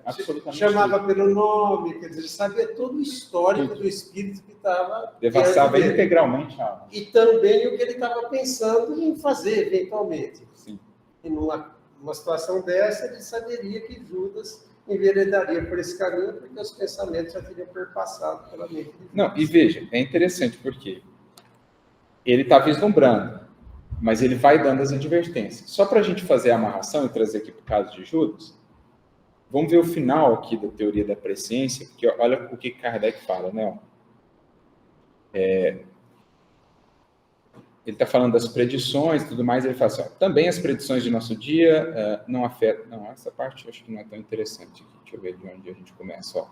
Absolutamente chamava tudo. pelo nome, quer dizer, sabia todo o histórico do espírito que estava... Devassava integralmente a alma. E também o que ele estava pensando em fazer, eventualmente. Sim. E numa situação dessa, ele saberia que Judas enveredaria por esse caminho, porque os pensamentos já teriam perpassado pela mente de Judas. Não, e veja, é interessante porque ele está vislumbrando, mas ele vai dando as advertências. Só para a gente fazer a amarração e trazer aqui para o caso de Judas, vamos ver o final aqui da teoria da presciência, porque olha o que Kardec fala, né? Ele está falando das predições e tudo mais, ele fala assim, também as predições de nosso dia não afetam... Não, essa parte eu acho que não é tão interessante aqui. Deixa eu ver de onde a gente começa,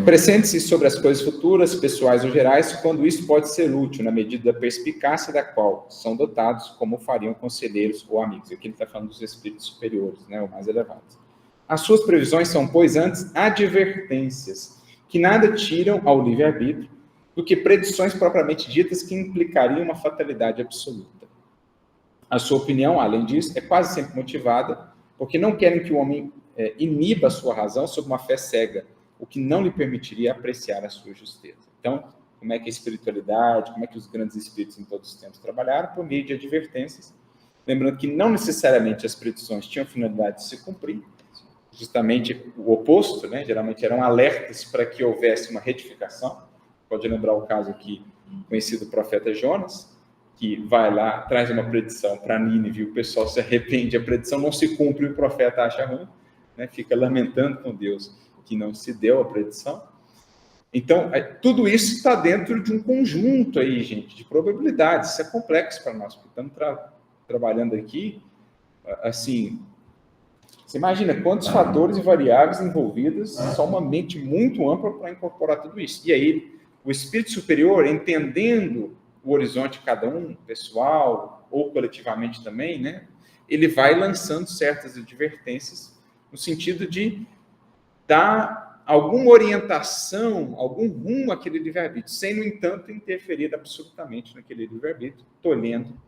Pressente-se sobre as coisas futuras, pessoais ou gerais, quando isso pode ser útil, na medida da perspicácia da qual são dotados, como fariam conselheiros ou amigos. Aqui ele está falando dos espíritos superiores, né, ou mais elevados. As suas previsões são, pois, antes, advertências, que nada tiram ao livre-arbítrio do que predições propriamente ditas que implicariam uma fatalidade absoluta. A sua opinião, além disso, é quase sempre motivada porque não querem que o homem iniba a sua razão sob uma fé cega, o que não lhe permitiria apreciar a sua justeza. Então, como é que a espiritualidade, como é que os grandes espíritos em todos os tempos trabalharam? Por meio de advertências, lembrando que não necessariamente as predições tinham finalidade de se cumprir, justamente o oposto, né? Geralmente eram alertas para que houvesse uma retificação. Pode lembrar o caso aqui, conhecido do profeta Jonas, que vai lá, traz uma predição para Nínive, o pessoal se arrepende, a predição não se cumpre, o profeta acha ruim, né? Fica lamentando com Deus que não se deu a predição. Então, tudo isso está dentro de um conjunto aí, gente, de probabilidades. Isso é complexo para nós, porque estamos trabalhando aqui, assim, você imagina quantos fatores e variáveis envolvidos, só uma mente muito ampla para incorporar tudo isso. E aí, o espírito superior, entendendo o horizonte de cada um, pessoal ou coletivamente também, né, ele vai lançando certas advertências no sentido de dar alguma orientação, algum rumo àquele livre-arbítrio, sem, no entanto, interferir absolutamente naquele livre-arbítrio, tolhendo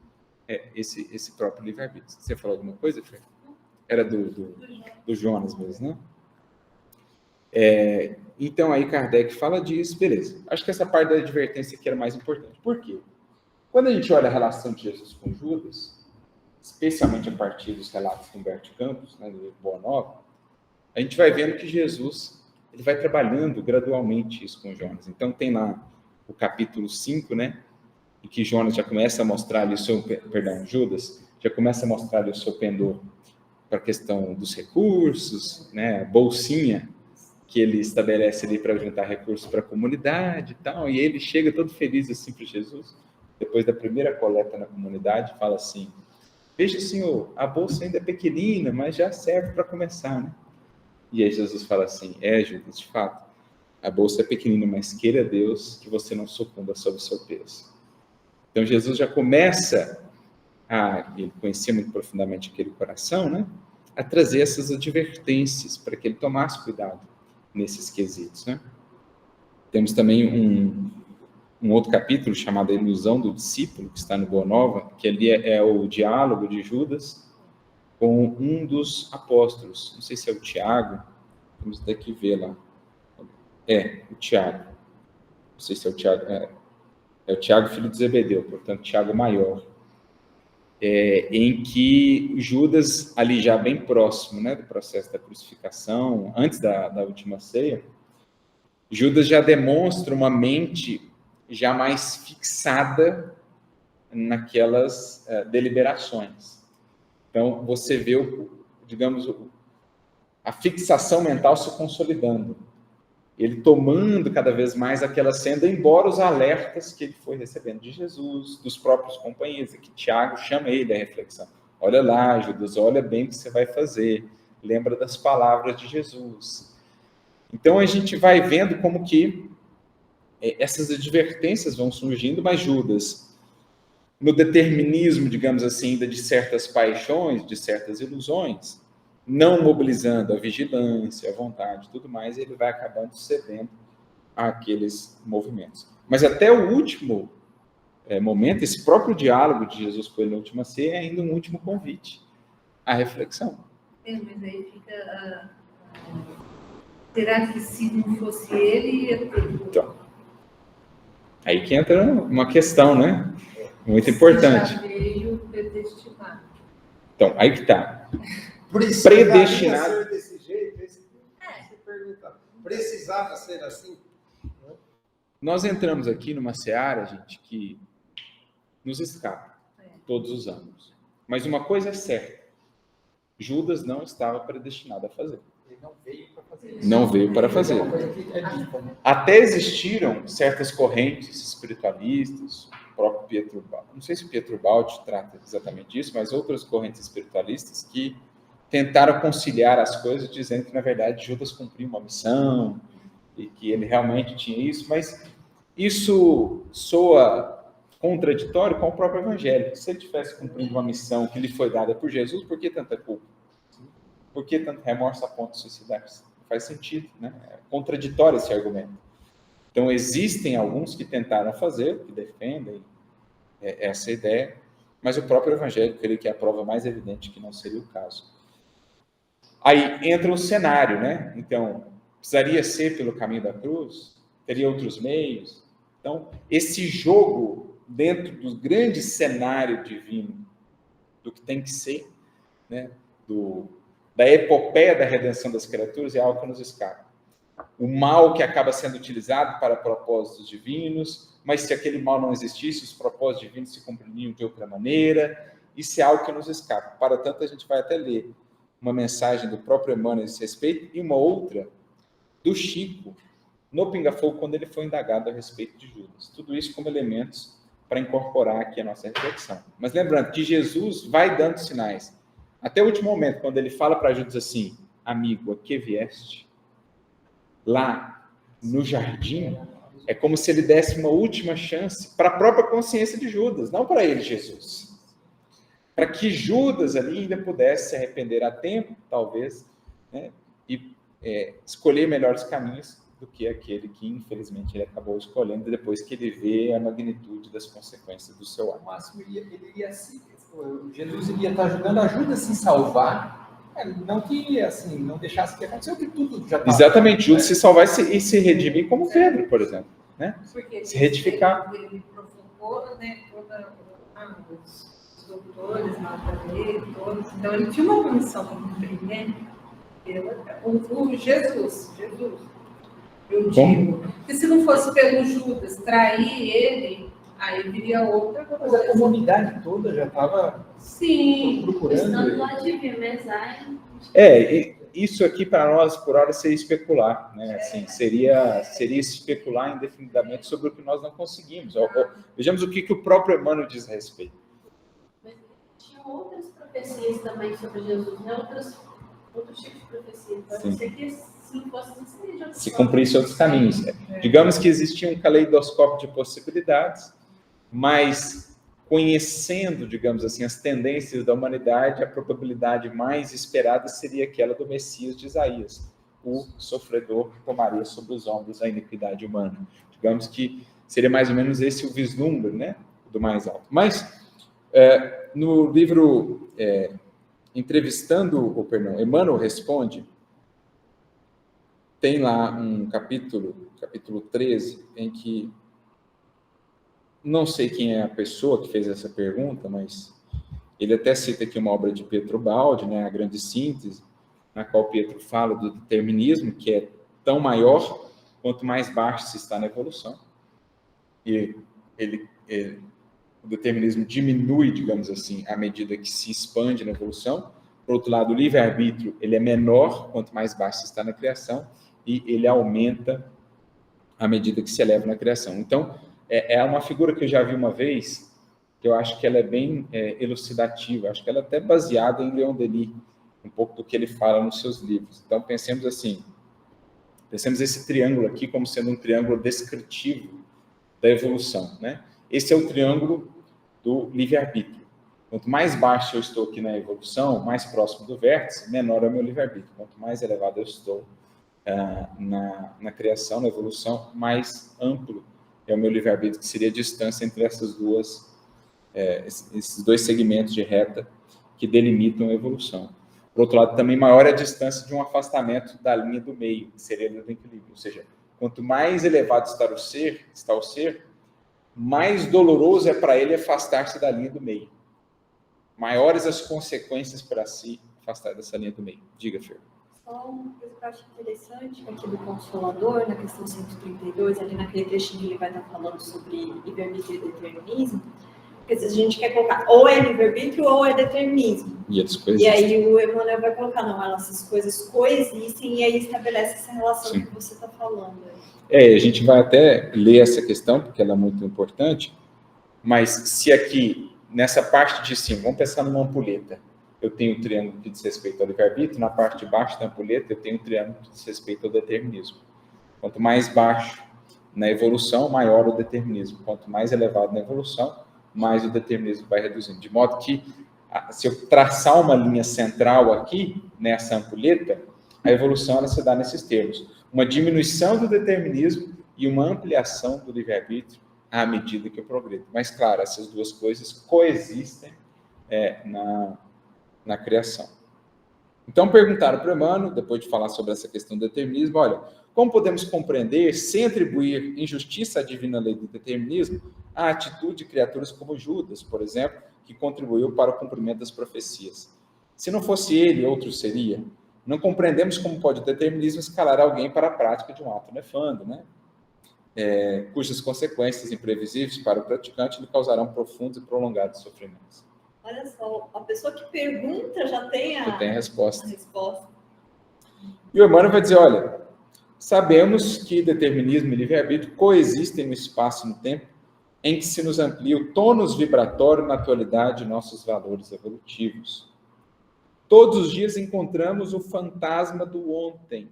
esse próprio livre-arbítrio. Você falou alguma coisa, Fer? Era do Jonas mesmo, né? Então, aí Kardec fala disso, beleza. Acho que essa parte da advertência aqui era mais importante. Por quê? Quando a gente olha a relação de Jesus com Judas, especialmente a partir dos relatos de Humberto Campos, né, do Boa Nova, a gente vai vendo que Jesus ele vai trabalhando gradualmente isso com Jonas. Então, tem lá o capítulo 5, né, em que Jonas já começa a mostrar ali Judas já começa a mostrar ali o seu pendor para a questão dos recursos, né, a bolsinha que ele estabelece ali para juntar recursos para a comunidade e tal, e ele chega todo feliz assim para Jesus, depois da primeira coleta na comunidade, fala assim: veja, senhor, a bolsa ainda é pequenina, mas já serve para começar, né? E aí Jesus fala assim: Judas, de fato, a bolsa é pequenina, mas queira Deus que você não sucumba sob o seu peso. Então Jesus já começa ele conhecia muito profundamente aquele coração, né? A trazer essas advertências para que ele tomasse cuidado nesses quesitos, né? Temos também um outro capítulo chamado A Ilusão do Discípulo, que está no Boa Nova, que ali é o diálogo de Judas com um dos apóstolos, não sei se é o Tiago, vamos ter que ver lá. O Tiago, não sei se é o Tiago, é o Tiago, filho de Zebedeu, portanto, Tiago maior, em que Judas, ali já bem próximo, né, do processo da crucificação, antes da última ceia, Judas já demonstra uma mente já mais fixada naquelas deliberações. Então, você vê, digamos, a fixação mental se consolidando. Ele tomando cada vez mais aquela senda, embora os alertas que ele foi recebendo de Jesus, dos próprios companheiros, que Tiago chama ele à reflexão. Olha lá, Judas, olha bem o que você vai fazer. Lembra das palavras de Jesus. Então, a gente vai vendo como que essas advertências vão surgindo, mas Judas, no determinismo, digamos assim, de certas paixões, de certas ilusões, não mobilizando a vigilância, a vontade, tudo mais, ele vai acabando cedendo àqueles movimentos. Mas até o último momento, esse próprio diálogo de Jesus com ele na última ceia é ainda um último convite à reflexão. Mas aí fica... será que se não fosse ele... Então, aí que entra uma questão, né? Muito importante. Já veio predestinado. Então, aí que está. Predestinado. Ser desse jeito? Precisava ser assim? Nós entramos aqui numa seara, gente, que nos escapa todos os anos. Mas uma coisa é certa: Judas não estava predestinado a fazer. Ele não veio para fazer isso. Não veio para fazer. É uma coisa que é dita, né? Até existiram certas correntes espiritualistas, o próprio Pietro Baldi, não sei se o Pietro Baldi trata exatamente disso, mas outras correntes espiritualistas que tentaram conciliar as coisas, dizendo que, na verdade, Judas cumpriu uma missão e que ele realmente tinha isso, mas isso soa contraditório com o próprio Evangelho. Se ele tivesse cumprido uma missão que lhe foi dada por Jesus, por que tanta culpa? Por que tanto remorso a ponto de suicidar-se? faz sentido, né? É contraditório esse argumento. Então, existem alguns que tentaram fazer, que defendem essa ideia, mas o próprio Evangelho, creio que é a prova mais evidente que não seria o caso. Aí entra o cenário, né? Então, precisaria ser pelo caminho da cruz? Teria outros meios? Então, esse jogo dentro do grande cenário divino, do que tem que ser, né? Da epopeia da redenção das criaturas, é algo que nos escapa. O mal que acaba sendo utilizado para propósitos divinos, mas se aquele mal não existisse, os propósitos divinos se cumpririam de outra maneira. Isso é algo que nos escapa. Para tanto, a gente vai até ler uma mensagem do próprio Emmanuel a esse respeito e uma outra do Chico no Pinga Fogo, quando ele foi indagado a respeito de Judas. Tudo isso como elementos para incorporar aqui a nossa reflexão. Mas lembrando que Jesus vai dando sinais. Até o último momento, quando ele fala para Judas assim: amigo, a que vieste? Lá no jardim, é como se ele desse uma última chance para a própria consciência de Judas, não para ele, Jesus. Para que Judas ali ainda pudesse se arrepender a tempo, talvez, né, e escolher melhores caminhos do que aquele que, infelizmente, ele acabou escolhendo depois que ele vê a magnitude das consequências do seu ato. No máximo, Jesus iria estar ajudando a Judas a se salvar, não que, assim, não deixasse que aconteceu, que tudo já estava... Exatamente, Judas se salvar e se redimir como Pedro, por exemplo. Né? Porque se retificar. Ele provocou, né, os doutores, Natalê, todos. Então, ele tinha uma comissão para cumprir, né? O Jesus. Eu digo que se não fosse pelo Judas trair ele, aí viria outra coisa. Mas a comunidade toda já estava procurando. Estando lá de Vimezai. Isso aqui para nós, por hora, seria especular, né? Assim, seria especular indefinidamente sobre o que nós não conseguimos. Vejamos o que o próprio Emmanuel diz a respeito. Mas tinha outras profecias também sobre Jesus, né? Outros tipos de profecias. Pode ser que se cumprisse outros caminhos. Digamos que existia um caleidoscópio de possibilidades, mas conhecendo, digamos assim, as tendências da humanidade, a probabilidade mais esperada seria aquela do Messias de Isaías, o sofredor que tomaria sobre os ombros a iniquidade humana. Digamos que seria mais ou menos esse o vislumbre, né, do mais alto. Mas, no livro Emmanuel Responde, tem lá um capítulo 13, em que não sei quem é a pessoa que fez essa pergunta, mas ele até cita aqui uma obra de Pietro Baldi, né, A Grande Síntese, na qual Pietro fala do determinismo, que é tão maior quanto mais baixo se está na evolução. E o determinismo diminui, digamos assim, à medida que se expande na evolução. Por outro lado, o livre-arbítrio ele é menor quanto mais baixo se está na criação, e ele aumenta à medida que se eleva na criação. Então, é uma figura que eu já vi uma vez, que eu acho que ela é bem elucidativa, acho que ela é até baseada em Leon Denis, um pouco do que ele fala nos seus livros. Então, pensemos esse triângulo aqui como sendo um triângulo descritivo da evolução, né? Esse é o triângulo do livre-arbítrio. Quanto mais baixo eu estou aqui na evolução, mais próximo do vértice, menor é o meu livre-arbítrio. Quanto mais elevado eu estou na criação, na evolução, mais amplo é o meu livre-arbítrio, que seria a distância entre esses dois segmentos de reta que delimitam a evolução. Por outro lado, também maior é a distância de um afastamento da linha do meio, que seria a linha do equilíbrio. Ou seja, quanto mais elevado está o ser, mais doloroso é para ele afastar-se da linha do meio. Maiores as consequências para si afastar dessa linha do meio. Diga, Fer. Só uma coisa que eu acho interessante aqui do Consolador, na questão 132, ali naquele trechinho que ele vai estar falando sobre livre-arbítrio e determinismo, porque às vezes a gente quer colocar ou é livre-arbítrio ou é determinismo. E aí o Emmanuel vai colocar, não, essas coisas coexistem e aí estabelece essa relação que você está falando. A gente vai até ler essa questão, porque ela é muito importante, mas se aqui, nessa parte de cima, vamos pensar numa ampulheta, eu tenho o triângulo que diz respeito ao livre-arbítrio, na parte de baixo da ampulheta eu tenho o triângulo que diz respeito ao determinismo. Quanto mais baixo na evolução, maior o determinismo. Quanto mais elevado na evolução, mais o determinismo vai reduzindo. De modo que, se eu traçar uma linha central aqui, nessa ampulheta, a evolução ela se dá nesses termos. Uma diminuição do determinismo e uma ampliação do livre-arbítrio à medida que eu progredo. Mas, claro, essas duas coisas coexistem na criação. Então, perguntaram para Emmanuel, depois de falar sobre essa questão do determinismo, olha, como podemos compreender, sem atribuir injustiça à divina lei do determinismo, a atitude de criaturas como Judas, por exemplo, que contribuiu para o cumprimento das profecias? Se não fosse ele, outro seria. Não compreendemos como pode o determinismo escalar alguém para a prática de um ato nefando, né? Cujas consequências imprevisíveis para o praticante lhe causarão profundos e prolongados sofrimentos. Olha só, a pessoa que pergunta já tem a resposta. E o Emmanuel vai dizer, olha, sabemos que determinismo e livre-arbítrio coexistem no espaço e no tempo em que se nos amplia o tônus vibratório na atualidade de nossos valores evolutivos. Todos os dias encontramos o fantasma do ontem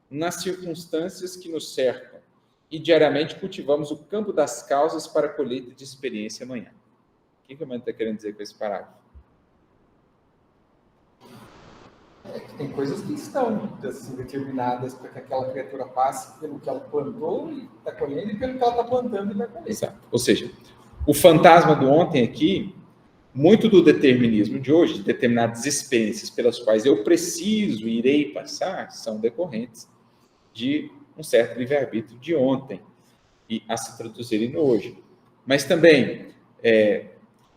nas circunstâncias que nos cercam e diariamente cultivamos o campo das causas para a colheita de experiência amanhã. O que o Emmanuel está querendo dizer com esse parágrafo? Que tem coisas que estão assim, determinadas para que aquela criatura passe pelo que ela plantou e está colhendo e pelo que ela está plantando e vai colher. Exato. Ou seja, o fantasma do ontem aqui, muito do determinismo de hoje, de determinadas experiências pelas quais eu preciso e irei passar, são decorrentes de um certo livre-arbítrio de ontem e a se traduzirem no hoje. Mas também,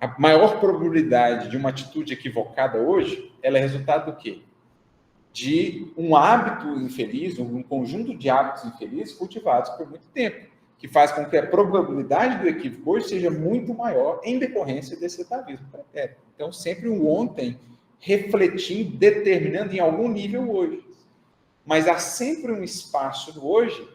a maior probabilidade de uma atitude equivocada hoje, ela é resultado do quê? De um hábito infeliz, um conjunto de hábitos infelizes cultivados por muito tempo, que faz com que a probabilidade do equívoco hoje seja muito maior em decorrência desse atavismo pretérito. Então, sempre o ontem refletindo, determinando em algum nível hoje. Mas há sempre um espaço do hoje,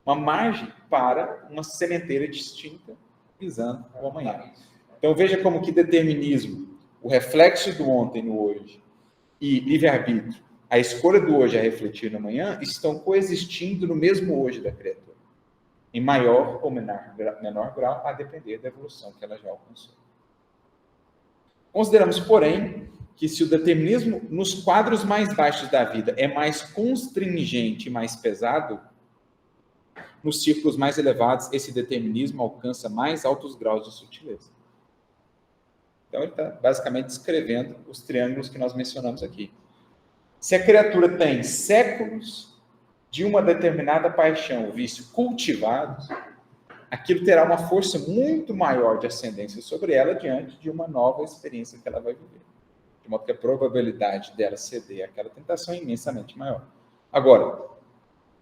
uma margem para uma sementeira distinta visando o amanhã. Então, veja como que determinismo, o reflexo do ontem no hoje e livre-arbítrio, a escolha do hoje a refletir no amanhã, estão coexistindo no mesmo hoje da criatura, em maior ou menor grau, a depender da evolução que ela já alcançou. Consideramos, porém, que se o determinismo nos quadros mais baixos da vida é mais constringente e mais pesado, nos círculos mais elevados, esse determinismo alcança mais altos graus de sutileza. Então, ele está basicamente descrevendo os triângulos que nós mencionamos aqui. Se a criatura tem séculos de uma determinada paixão ou vício cultivados, aquilo terá uma força muito maior de ascendência sobre ela diante de uma nova experiência que ela vai viver. De modo que a probabilidade dela ceder àquela tentação é imensamente maior. Agora,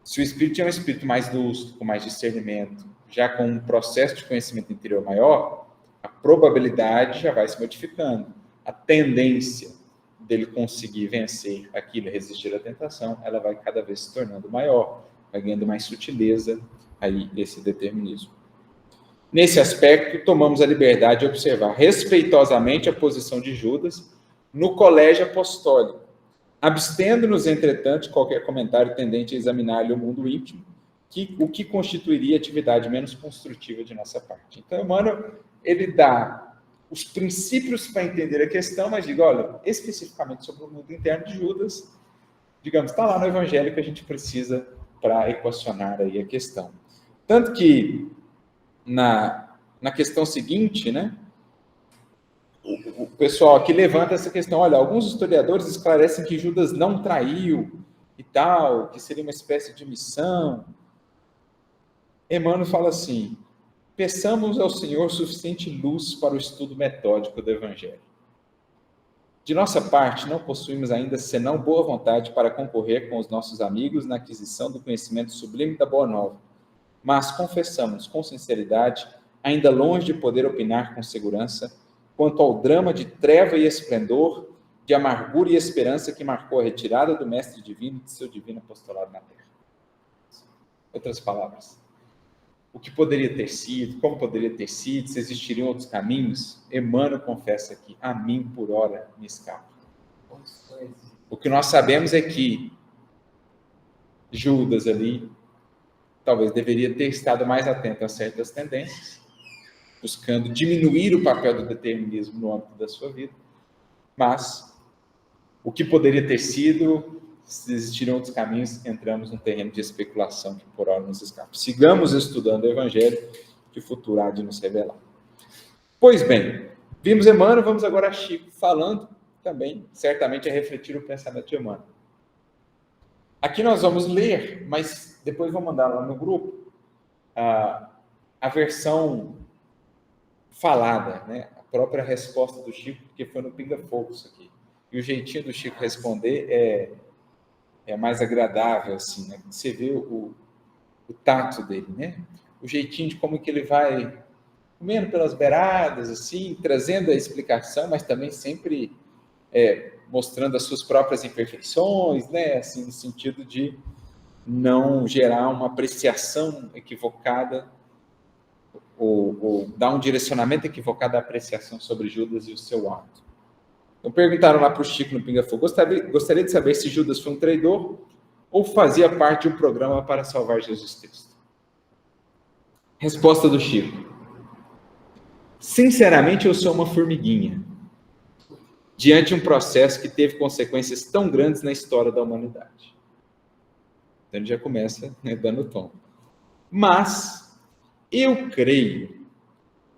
se o espírito é um espírito mais lúcido, com mais discernimento, já com um processo de conhecimento interior maior, a probabilidade já vai se modificando. A tendência dele conseguir vencer aquilo e resistir à tentação, ela vai cada vez se tornando maior, vai ganhando mais sutileza aí esse determinismo. Nesse aspecto, tomamos a liberdade de observar respeitosamente a posição de Judas no colégio apostólico, abstendo-nos, entretanto, de qualquer comentário tendente a examinar-lhe o mundo íntimo, o que constituiria atividade menos construtiva de nossa parte. Então, Emmanuel, ele dá os princípios para entender a questão, mas diga, olha, especificamente sobre o mundo interno de Judas, digamos, está lá no Evangelho que a gente precisa para equacionar aí a questão. Tanto que, na questão seguinte, né, o pessoal aqui levanta essa questão, olha, alguns historiadores esclarecem que Judas não traiu e tal, que seria uma espécie de missão. Emmanuel fala assim, peçamos ao Senhor suficiente luz para o estudo metódico do Evangelho. De nossa parte, não possuímos ainda senão boa vontade para concorrer com os nossos amigos na aquisição do conhecimento sublime da Boa Nova, mas confessamos com sinceridade, ainda longe de poder opinar com segurança, quanto ao drama de treva e esplendor, de amargura e esperança que marcou a retirada do Mestre Divino de seu divino apostolado na Terra. Outras palavras. O que poderia ter sido, como poderia ter sido, se existiriam outros caminhos, Emmanuel confessa aqui, a mim por hora me escapa. O que nós sabemos é que Judas ali, talvez deveria ter estado mais atento a certas tendências, buscando diminuir o papel do determinismo no âmbito da sua vida, mas o que poderia ter sido, Se existirem outros caminhos, entramos num terreno de especulação que por hora nos escapa. Sigamos estudando o Evangelho, que o futuro há de nos revelar. Pois bem, vimos Emmanuel, vamos agora a Chico, falando também, certamente, a refletir o pensamento de Emmanuel. Aqui nós vamos ler, mas depois vou mandar lá no grupo, a versão falada, né? A própria resposta do Chico, porque foi no Pinga Fogo isso aqui. E o jeitinho do Chico responder é mais agradável, assim, né? Você vê o tato dele, né? O jeitinho de como que ele vai comendo pelas beiradas, assim, trazendo a explicação, mas também sempre mostrando as suas próprias imperfeições, né? Assim, no sentido de não gerar uma apreciação equivocada ou dar um direcionamento equivocado à apreciação sobre Judas e o seu ato. Então perguntaram lá para o Chico no Pinga Fogo, gostaria de saber se Judas foi um traidor ou fazia parte de um programa para salvar Jesus Cristo. Resposta do Chico: sinceramente, eu sou uma formiguinha diante de um processo que teve consequências tão grandes na história da humanidade. Então ele já começa, né, dando tom. Mas eu creio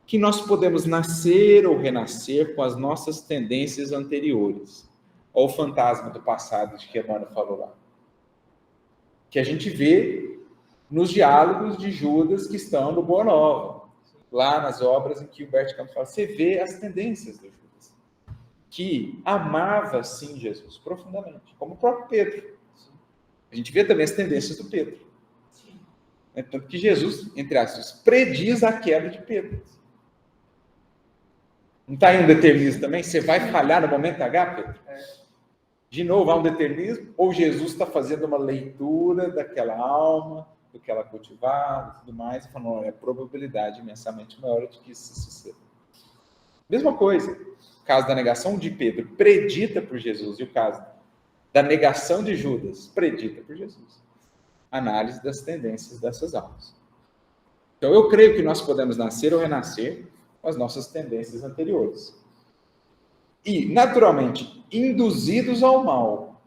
que nós podemos nascer ou renascer com as nossas tendências anteriores ao fantasma do passado de que Emmanuel falou lá. Que a gente vê nos diálogos de Judas que estão no Boa Nova, lá nas obras em que Humberto Campos fala, você vê as tendências do Judas, que amava, sim, Jesus profundamente, como o próprio Pedro. A gente vê também as tendências do Pedro. Tanto que Jesus, entre aspas, prediz a queda de Pedro. Não está aí um determinismo também? Você vai falhar no momento H, Pedro? De novo, há um determinismo? Ou Jesus está fazendo uma leitura daquela alma, do que ela cultivava e tudo mais, e falando, olha, a probabilidade imensamente maior de que isso suceda. Mesma coisa. O caso da negação de Pedro, predita por Jesus, e o caso da negação de Judas, predita por Jesus. Análise das tendências dessas almas. Então, eu creio que nós podemos nascer ou renascer com as nossas tendências anteriores. E, naturalmente, induzidos ao mal,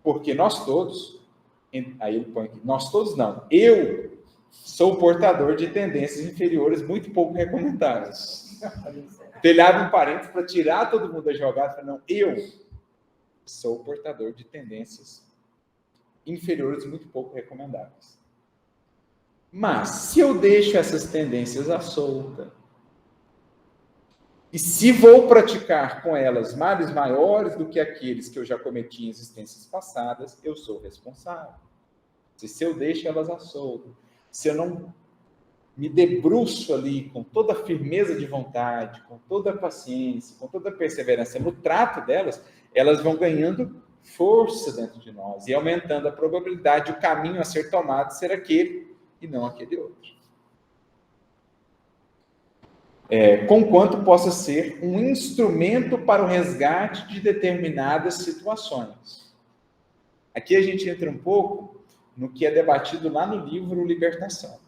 porque nós todos, aí ele põe aqui, nós todos não, eu sou portador de tendências inferiores muito pouco recomendáveis. Telhado um parênteses para tirar todo mundo da jogada, não, eu sou portador de tendências inferiores muito pouco recomendáveis. Mas, se eu deixo essas tendências à solta, e se vou praticar com elas males maiores do que aqueles que eu já cometi em existências passadas, eu sou responsável. Se eu deixo elas à solta, se eu não me debruço ali com toda a firmeza de vontade, com toda a paciência, com toda a perseverança no trato delas, elas vão ganhando força dentro de nós e aumentando a probabilidade de o caminho a ser tomado ser aquele e não aquele outro. Conquanto possa ser um instrumento para o resgate de determinadas situações. Aqui a gente entra um pouco no que é debatido lá no livro Libertação.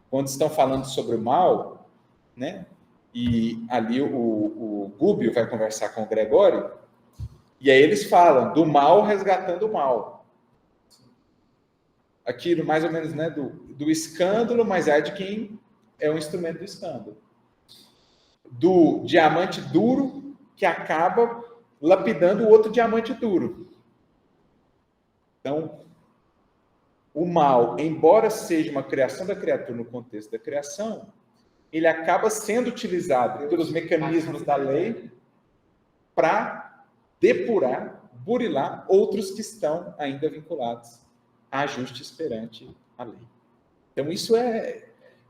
Quando estão falando sobre o mal, né? E ali o Gubbio vai conversar com o Gregório, e aí eles falam do mal resgatando o mal. Aquilo mais ou menos, né, do escândalo, mas é de quem é um instrumento do escândalo. Do diamante duro que acaba lapidando o outro diamante duro. Então, o mal, embora seja uma criação da criatura no contexto da criação, ele acaba sendo utilizado pelos mecanismos da lei para depurar, burilar outros que estão ainda vinculados a ajustes perante a lei. Então, isso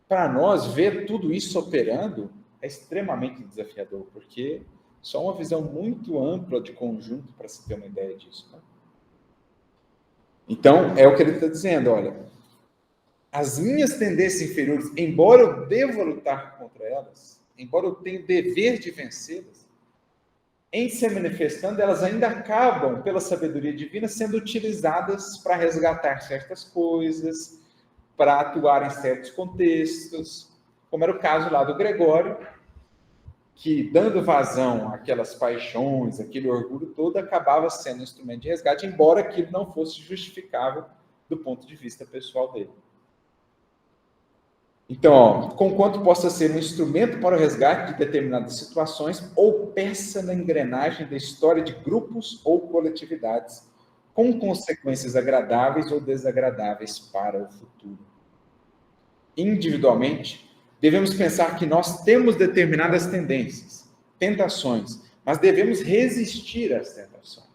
para nós, ver tudo isso operando é extremamente desafiador, porque só uma visão muito ampla de conjunto para se ter uma ideia disso. Né? Então, é o que ele está dizendo, olha, as minhas tendências inferiores, embora eu deva lutar contra elas, embora eu tenha o dever de vencê-las, em se manifestando, elas ainda acabam, pela sabedoria divina, sendo utilizadas para resgatar certas coisas, para atuar em certos contextos, como era o caso lá do Gregório, que, dando vazão àquelas paixões, aquele orgulho todo, acabava sendo um instrumento de resgate, embora aquilo não fosse justificável do ponto de vista pessoal dele. Então, conquanto possa ser um instrumento para o resgate de determinadas situações ou peça na engrenagem da história de grupos ou coletividades, com consequências agradáveis ou desagradáveis para o futuro. Individualmente, devemos pensar que nós temos determinadas tendências, tentações, mas devemos resistir às tentações.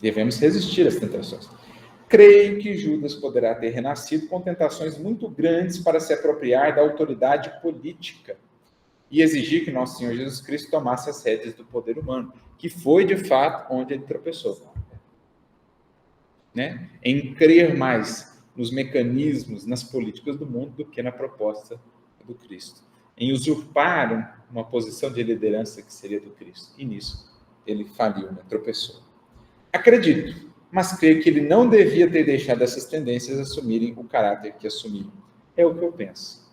Devemos resistir às tentações. Creio que Judas poderá ter renascido com tentações muito grandes para se apropriar da autoridade política e exigir que nosso Senhor Jesus Cristo tomasse as rédeas do poder humano, que foi, de fato, onde ele tropeçou. Né? Em crer mais nos mecanismos, nas políticas do mundo, do que na proposta do Cristo. Em usurpar uma posição de liderança que seria do Cristo. E nisso ele faliu, né? Tropeçou. Acredito, mas creio que ele não devia ter deixado essas tendências assumirem o caráter que assumiram. É o que eu penso.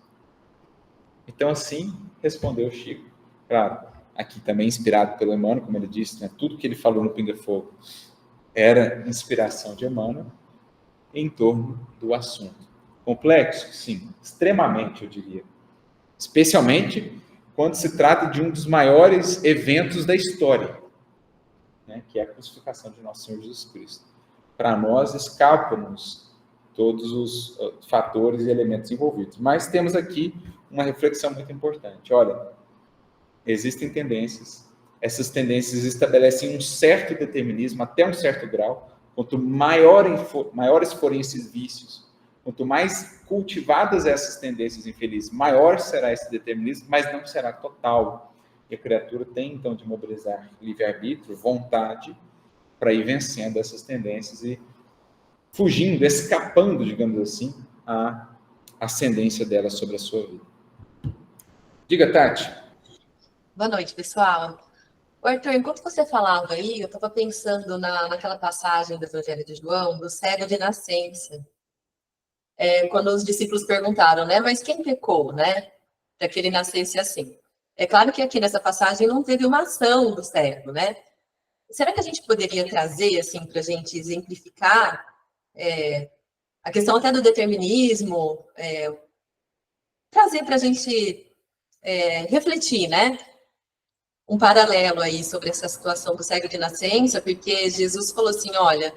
Então, assim, respondeu Chico. Claro, aqui também inspirado pelo Emmanuel, como ele disse, né? Tudo que ele falou no Pinga Fogo era inspiração de Emmanuel em torno do assunto. Complexo? Sim, extremamente, eu diria. Especialmente quando se trata de um dos maiores eventos da história, né, que é a crucificação de nosso Senhor Jesus Cristo. Para nós, escapam-nos todos os fatores e elementos envolvidos. Mas temos aqui uma reflexão muito importante. Olha, existem tendências. Essas tendências estabelecem um certo determinismo até um certo grau. Quanto maiores forem esses vícios, quanto mais cultivadas essas tendências infelizes, maior será esse determinismo, mas não será total. E a criatura tem, então, de mobilizar livre-arbítrio, vontade, para ir vencendo essas tendências e fugindo, escapando, digamos assim, à ascendência dela sobre a sua vida. Diga, Tati. Boa noite, pessoal. Arthur, enquanto você falava aí, eu estava pensando naquela passagem do Evangelho de João, do cego de nascença. Quando os discípulos perguntaram, né, mas quem pecou, né, para que ele nascesse assim? É claro que aqui nessa passagem não teve uma ação do cego, né? Será que a gente poderia trazer, assim, para a gente exemplificar a questão até do determinismo, trazer para a gente refletir, né? Um paralelo aí sobre essa situação do cego de nascença, porque Jesus falou assim, olha,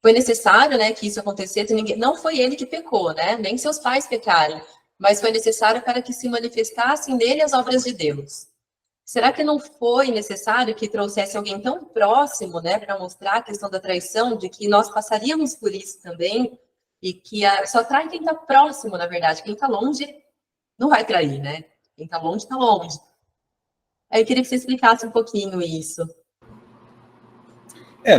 foi necessário, né, que isso acontecesse, não foi ele que pecou, né, nem seus pais pecaram, mas foi necessário para que se manifestassem nele as obras de Deus. Será que não foi necessário que trouxesse alguém tão próximo, né, para mostrar a questão da traição, de que nós passaríamos por isso também, e que só trai quem está próximo, na verdade, quem está longe não vai trair, né? Quem está longe, está longe. Aí eu queria que você explicasse um pouquinho isso.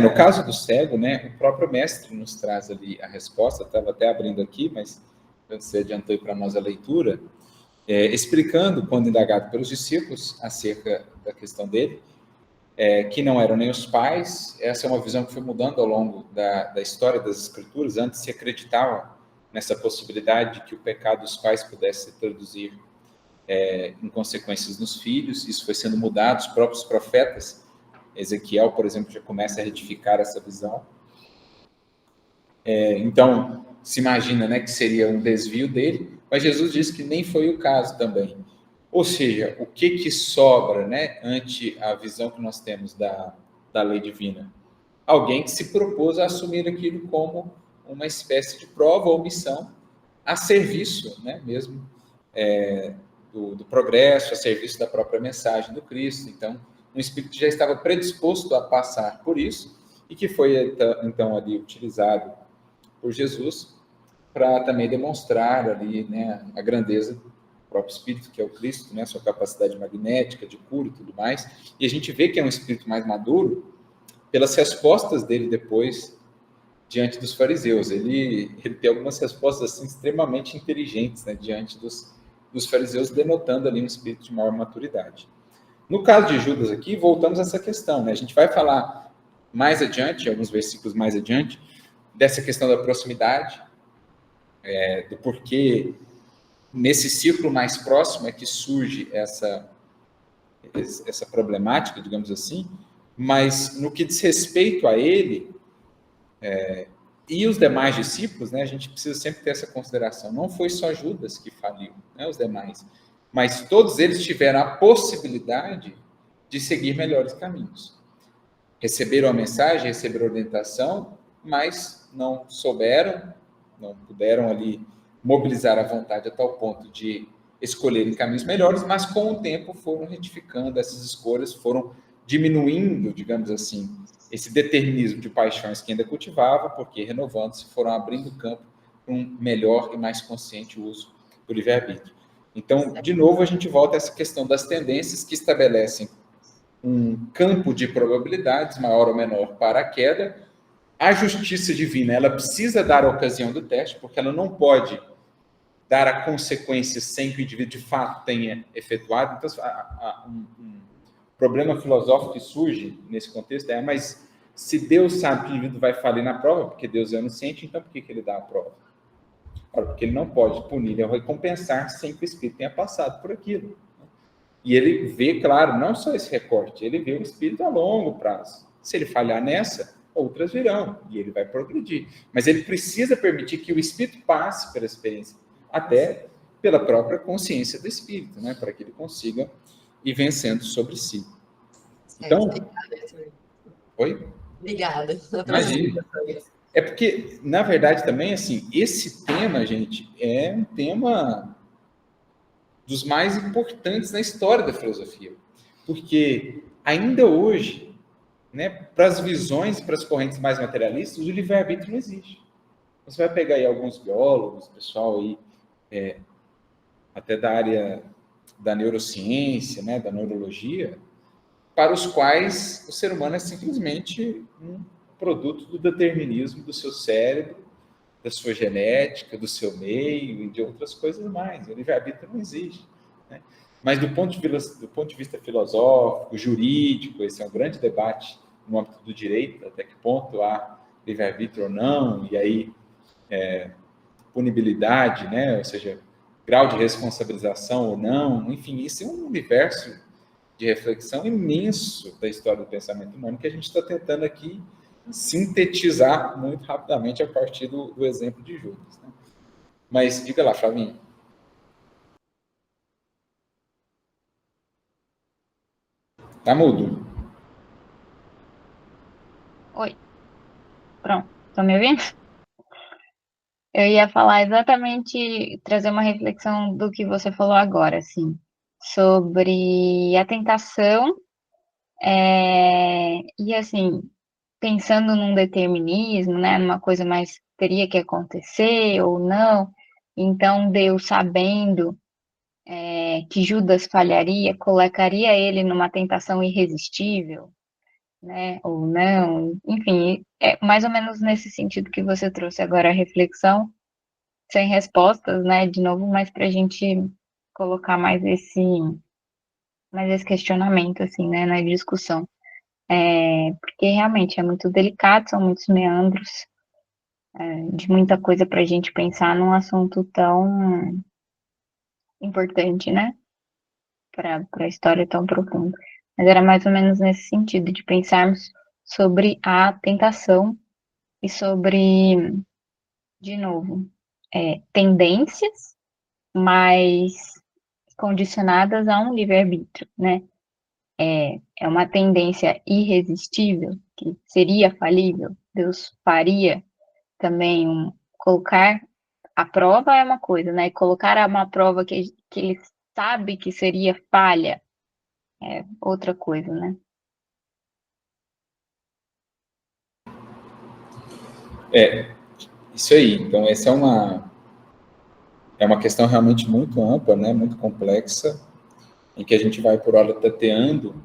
No caso do cego, né, o próprio mestre nos traz ali a resposta, estava até abrindo aqui, mas você adiantou para nós a leitura, explicando, quando indagado pelos discípulos, acerca da questão dele, que não eram nem os pais. Essa é uma visão que foi mudando ao longo da história das Escrituras. Antes se acreditava nessa possibilidade de que o pecado dos pais pudesse se traduzir em consequências nos filhos. Isso foi sendo mudado, os próprios profetas, Ezequiel, por exemplo, já começa a retificar essa visão. Então, se imagina, né, que seria um desvio dele, mas Jesus disse que nem foi o caso também. Ou seja, o que sobra, né, ante a visão que nós temos da lei divina? Alguém que se propôs a assumir aquilo como uma espécie de prova ou missão a serviço, né, mesmo do progresso, a serviço da própria mensagem do Cristo. Então, um espírito que já estava predisposto a passar por isso e que foi, então, ali utilizado por Jesus para também demonstrar ali, né, a grandeza do próprio espírito, que é o Cristo, né, sua capacidade magnética, de cura e tudo mais. E a gente vê que é um espírito mais maduro pelas respostas dele depois diante dos fariseus. Ele tem algumas respostas assim, extremamente inteligentes, né, diante dos fariseus, denotando ali um espírito de maior maturidade. No caso de Judas aqui, voltamos a essa questão, né? A gente vai falar mais adiante, alguns versículos mais adiante, dessa questão da proximidade, do porquê nesse círculo mais próximo é que surge essa problemática, digamos assim, mas no que diz respeito a ele e os demais discípulos, né, a gente precisa sempre ter essa consideração. Não foi só Judas que faliu, né, os demais, mas todos eles tiveram a possibilidade de seguir melhores caminhos. Receberam a mensagem, receberam a orientação, mas não souberam, não puderam ali mobilizar a vontade a tal ponto de escolherem caminhos melhores, mas com o tempo foram retificando essas escolhas, foram diminuindo, digamos assim, esse determinismo de paixões que ainda cultivava, porque renovando-se foram abrindo campo para um melhor e mais consciente uso do livre-arbítrio. Então, de novo, a gente volta a essa questão das tendências que estabelecem um campo de probabilidades, maior ou menor, para a queda. A justiça divina, ela precisa dar a ocasião do teste, porque ela não pode dar a consequência sem que o indivíduo de fato tenha efetuado. Então, um problema filosófico que surge nesse contexto é, mas se Deus sabe que o indivíduo vai falir na prova, porque Deus é onisciente, então por que ele dá a prova? Ora, porque ele não pode punir ou recompensar sem que o espírito tenha passado por aquilo. E ele vê, claro, não só esse recorte, ele vê o espírito a longo prazo. Se ele falhar nessa, outras virão, e ele vai progredir. Mas ele precisa permitir que o espírito passe pela experiência, até pela própria consciência do espírito, né? Para que ele consiga ir vencendo sobre si. Então... Oi? Obrigada. Imagina. É porque, na verdade, também, assim, esse tema, gente, é um tema dos mais importantes na história da filosofia. Porque ainda hoje, né, para as visões, para as correntes mais materialistas, o livre-arbítrio não existe. Você vai pegar aí alguns biólogos, pessoal aí, até da área da neurociência, né, da neurologia, para os quais o ser humano é simplesmente um produto do determinismo do seu cérebro, da sua genética, do seu meio e de outras coisas mais. O livre-arbítrio não existe, né? Mas do ponto de vista filosófico, jurídico, esse é um grande debate no âmbito do direito, até que ponto há livre-arbítrio ou não, e aí punibilidade, né? Ou seja, grau de responsabilização ou não, enfim, isso é um universo de reflexão imenso da história do pensamento humano que a gente está tentando aqui sintetizar muito rapidamente a partir do exemplo de Judas, né? Mas diga lá, Flavinho. Tá mudo. Oi. Pronto. Estão me ouvindo? Eu ia falar exatamente, trazer uma reflexão do que você falou agora, assim, sobre a tentação, e assim, pensando num determinismo, né, numa coisa mais teria que acontecer ou não, então Deus, sabendo que Judas falharia, colocaria ele numa tentação irresistível, né, ou não, enfim, é mais ou menos nesse sentido que você trouxe agora a reflexão, sem respostas, né, de novo, mas para a gente colocar mais esse questionamento, assim, né, na discussão. Porque realmente é muito delicado, são muitos meandros, de muita coisa para a gente pensar num assunto tão importante, né, para a história tão profunda. Mas era mais ou menos nesse sentido, de pensarmos sobre a tentação e sobre, de novo, tendências, mas condicionadas a um livre-arbítrio, né? É uma tendência irresistível, que seria falível, Deus faria também colocar a prova é uma coisa, né? Colocar uma prova que ele sabe que seria falha é outra coisa, né? Isso aí. Então, essa é uma questão realmente muito ampla, né? Muito complexa, em que a gente vai, por hora, tateando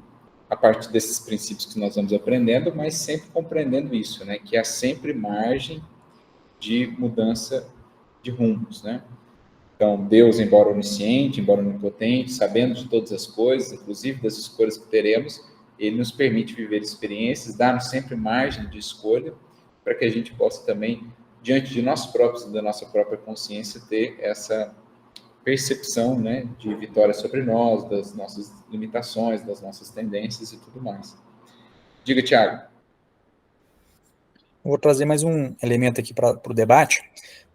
a partir desses princípios que nós vamos aprendendo, mas sempre compreendendo isso, né? Que há sempre margem de mudança de rumos, né? Então, Deus, embora onisciente, embora onipotente, sabendo de todas as coisas, inclusive das escolhas que teremos, ele nos permite viver experiências, dá-nos sempre margem de escolha, para que a gente possa também, diante de nós próprios e da nossa própria consciência, ter essa percepção, né, de vitória sobre nós, das nossas limitações, das nossas tendências e tudo mais. Diga, Tiago. Vou trazer mais um elemento aqui para o debate.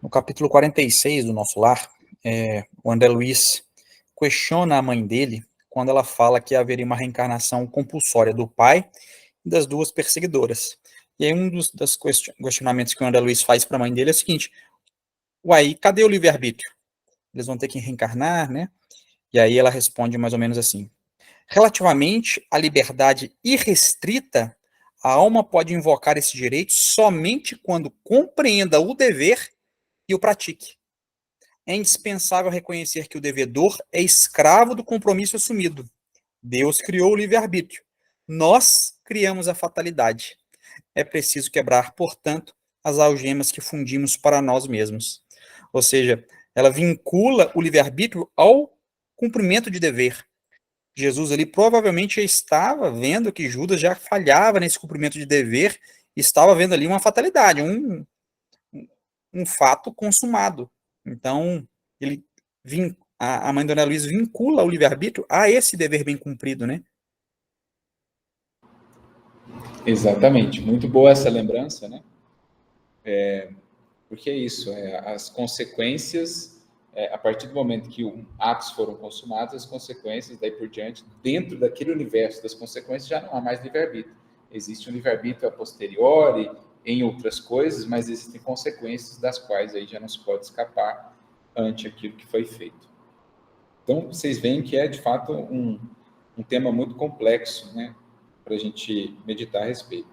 No capítulo 46 do Nosso Lar, o André Luiz questiona a mãe dele quando ela fala que haveria uma reencarnação compulsória do pai e das duas perseguidoras. E aí um dos questionamentos que o André Luiz faz para a mãe dele é o seguinte: uai, cadê o livre-arbítrio? Eles vão ter que reencarnar, né? E aí ela responde mais ou menos assim: relativamente à liberdade irrestrita, a alma pode invocar esse direito somente quando compreenda o dever e o pratique. É indispensável reconhecer que o devedor é escravo do compromisso assumido. Deus criou o livre-arbítrio. Nós criamos a fatalidade. É preciso quebrar, portanto, as algemas que fundimos para nós mesmos. Ou seja, ela vincula o livre-arbítrio ao cumprimento de dever. Jesus ali provavelmente estava vendo que Judas já falhava nesse cumprimento de dever, estava vendo ali uma fatalidade, um fato consumado. Então, a mãe Dona Luísa vincula o livre-arbítrio a esse dever bem cumprido, né? Exatamente. Muito boa essa lembrança, né? Porque é isso, as consequências, a partir do momento que atos foram consumados, as consequências, daí por diante, dentro daquele universo das consequências, já não há mais livre-arbítrio. Existe um livre-arbítrio a posteriori, em outras coisas, mas existem consequências das quais aí já não se pode escapar ante aquilo que foi feito. Então, vocês veem que é, de fato, um tema muito complexo, né, para a gente meditar a respeito.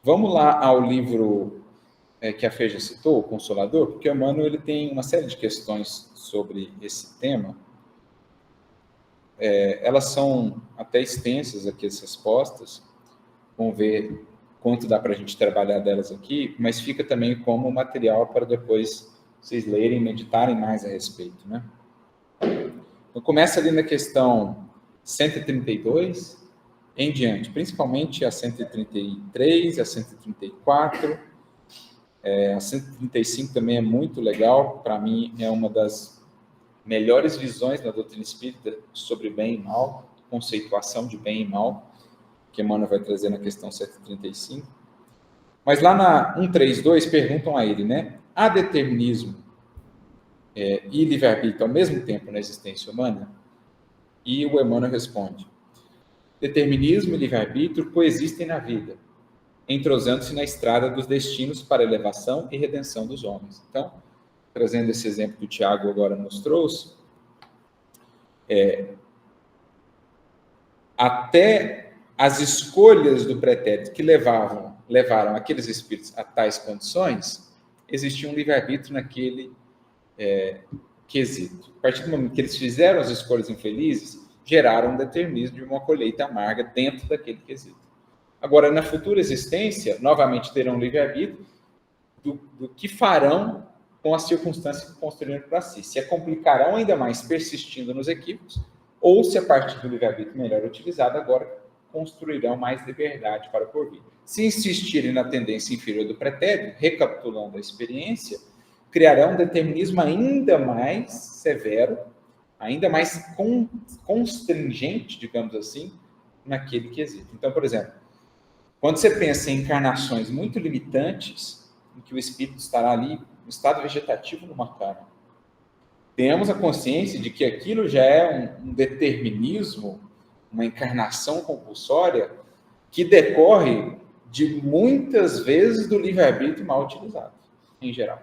Vamos lá ao livro que a Fê já citou, o Consolador, porque o Emmanuel ele tem uma série de questões sobre esse tema. Elas são até extensas aqui, as respostas. Vamos ver quanto dá para a gente trabalhar delas aqui, mas fica também como material para depois vocês lerem e meditarem mais a respeito, né? Então, começa ali na questão 132 em diante, principalmente a 133, a 134, a 135 também é muito legal, para mim é uma das melhores visões da doutrina espírita sobre bem e mal, conceituação de bem e mal, que Emmanuel vai trazer na questão 135. Mas lá na 132 perguntam a ele, né? Há determinismo e livre-arbítrio ao mesmo tempo na existência humana? E o Emmanuel responde: determinismo e livre-arbítrio coexistem na vida, entrosando-se na estrada dos destinos para elevação e redenção dos homens. Então, trazendo esse exemplo que o Tiago agora nos trouxe, até as escolhas do pretérito que levaram aqueles espíritos a tais condições, existia um livre-arbítrio naquele quesito. A partir do momento que eles fizeram as escolhas infelizes, geraram um determinismo de uma colheita amarga dentro daquele quesito. Agora, na futura existência, novamente terão livre-arbítrio do que farão com as circunstâncias que construíram para si. Se a complicarão ainda mais persistindo nos equívocos, ou se a partir do livre-arbítrio melhor utilizado, agora construirão mais liberdade para o porvir. Se insistirem na tendência inferior do pretérito, recapitulando a experiência, criarão um determinismo ainda mais severo, ainda mais constringente, digamos assim, naquele quesito. Então, por exemplo, quando você pensa em encarnações muito limitantes, em que o espírito estará ali no estado vegetativo numa cama, tenhamos a consciência de que aquilo já é um determinismo, uma encarnação compulsória que decorre de muitas vezes do livre-arbítrio mal utilizado, em geral.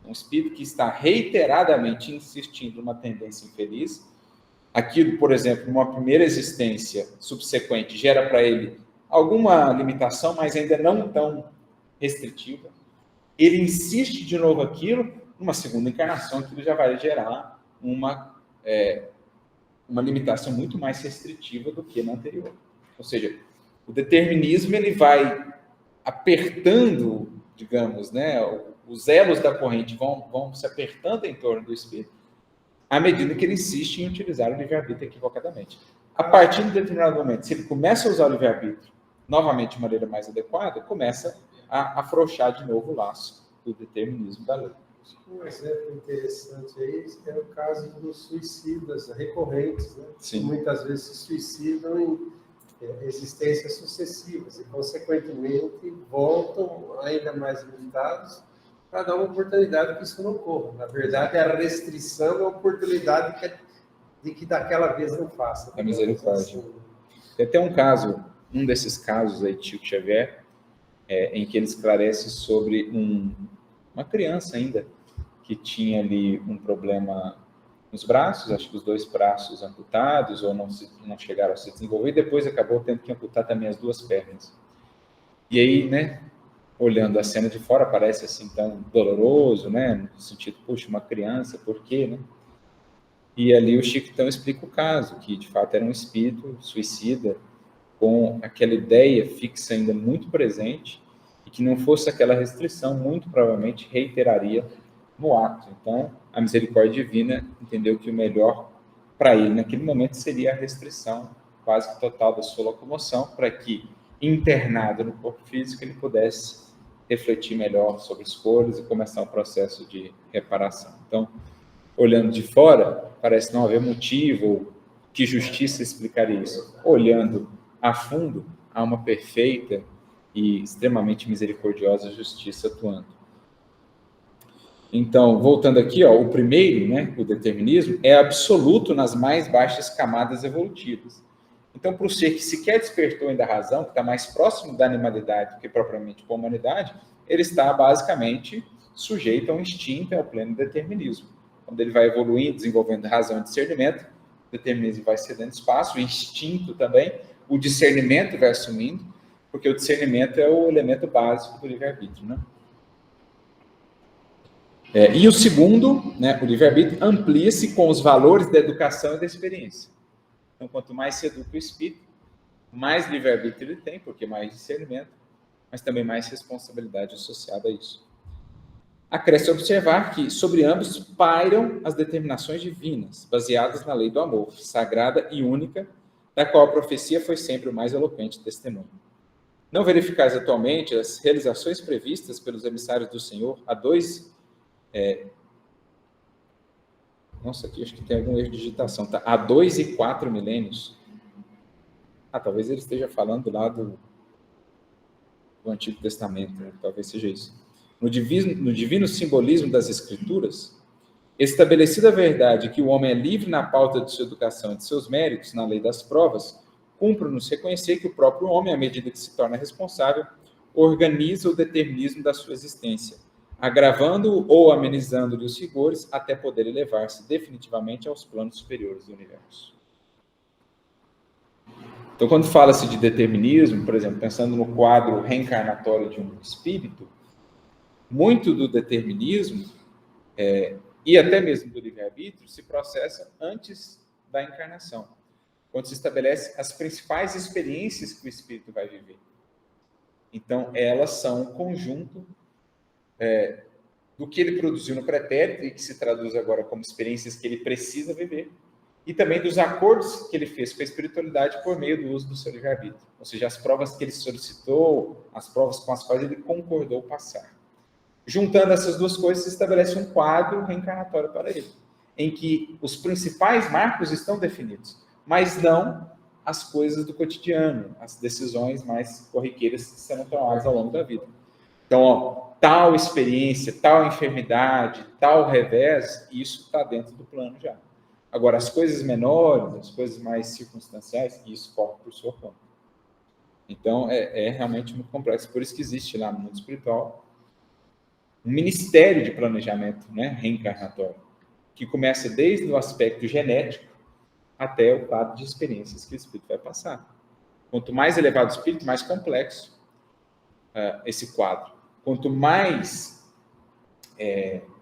Um espírito que está reiteradamente insistindo numa tendência infeliz, aquilo, por exemplo, numa primeira existência subsequente, gera para ele alguma limitação, mas ainda não tão restritiva. Ele insiste de novo aquilo, numa segunda encarnação, aquilo já vai gerar uma limitação muito mais restritiva do que na anterior. Ou seja, o determinismo ele vai apertando, digamos, né, os elos da corrente vão se apertando em torno do espírito, à medida que ele insiste em utilizar o livre-arbítrio equivocadamente. A partir de determinado momento, se ele começa a usar o livre-arbítrio novamente de maneira mais adequada, começa a afrouxar de novo o laço do determinismo da lei. Acho que um exemplo interessante aí é o caso dos suicidas recorrentes, né? Sim. Que muitas vezes se suicidam em existências sucessivas e, consequentemente, voltam ainda mais limitados para dar uma oportunidade que isso não ocorra. Na verdade, a restrição é a oportunidade de que daquela vez não faça. A misericórdia. Tem até um caso, um desses casos aí de Chico Xavier, em que ele esclarece sobre uma criança ainda que tinha ali um problema nos braços, acho que os 2 braços amputados, ou não chegaram a se desenvolver, e depois acabou tendo que amputar também as 2 pernas. E aí, né, olhando a cena de fora, parece assim tão doloroso, né, no sentido, puxa, uma criança, por quê, né? E ali o Chico então explica o caso, que de fato era um espírito suicida, com aquela ideia fixa ainda muito presente, e que não fosse aquela restrição, muito provavelmente reiteraria no ato. Então, a misericórdia divina entendeu que o melhor para ele naquele momento seria a restrição quase que total da sua locomoção, para que, internado no corpo físico, ele pudesse refletir melhor sobre escolhas e começar um processo de reparação. Então, olhando de fora, parece não haver motivo, ou que justiça explicaria isso. Olhando a fundo, há uma perfeita e extremamente misericordiosa justiça atuando. Então, voltando aqui, o primeiro, né, o determinismo, é absoluto nas mais baixas camadas evolutivas. Então, para o ser que sequer despertou ainda a razão, que está mais próximo da animalidade do que propriamente com a humanidade, ele está basicamente sujeito a um instinto e ao pleno determinismo. Quando ele vai evoluindo, desenvolvendo razão e discernimento, o determinismo vai cedendo espaço, o instinto também, o discernimento vai assumindo, porque o discernimento é o elemento básico do livre-arbítrio, né? E o segundo, né, o livre-arbítrio, amplia-se com os valores da educação e da experiência. Então, quanto mais se educa o espírito, mais livre-arbítrio ele tem, porque mais discernimento, mas também mais responsabilidade associada a isso. Acresce observar que, sobre ambos, pairam as determinações divinas, baseadas na lei do amor, sagrada e única, da qual a profecia foi sempre o mais eloquente testemunho. Não verificais atualmente as realizações previstas pelos emissários do Senhor há 2... Nossa, aqui acho que tem algum erro de digitação, tá? Há 2 e 4 milênios. Talvez ele esteja falando lá do Antigo Testamento, né? Talvez seja isso. No divino simbolismo das Escrituras, estabelecida a verdade que o homem é livre na pauta de sua educação e de seus méritos na lei das provas, cumpre-nos reconhecer que o próprio homem, à medida que se torna responsável, organiza o determinismo da sua existência, agravando ou amenizando-lhe os rigores até poder elevar-se definitivamente aos planos superiores do universo. Então, quando fala-se de determinismo, por exemplo, pensando no quadro reencarnatório de um espírito, muito do determinismo e até mesmo do livre-arbítrio se processa antes da encarnação, quando se estabelece as principais experiências que o espírito vai viver. Então, elas são um conjunto do que ele produziu no pretérito e que se traduz agora como experiências que ele precisa viver, e também dos acordos que ele fez com a espiritualidade por meio do uso do seu livre-arbítrio, ou seja, as provas que ele solicitou, as provas com as quais ele concordou passar. Juntando essas duas coisas, se estabelece um quadro reencarnatório para ele, em que os principais marcos estão definidos, mas não as coisas do cotidiano, as decisões mais corriqueiras que serão tomadas ao longo da vida. Então, tal experiência, tal enfermidade, tal revés, isso está dentro do plano já. Agora, as coisas menores, as coisas mais circunstanciais, isso corre por sua conta. Então, é realmente muito complexo. Por isso que existe lá no mundo espiritual um ministério de planejamento, né, reencarnatório, que começa desde o aspecto genético até o quadro de experiências que o espírito vai passar. Quanto mais elevado o espírito, mais complexo esse quadro. Quanto mais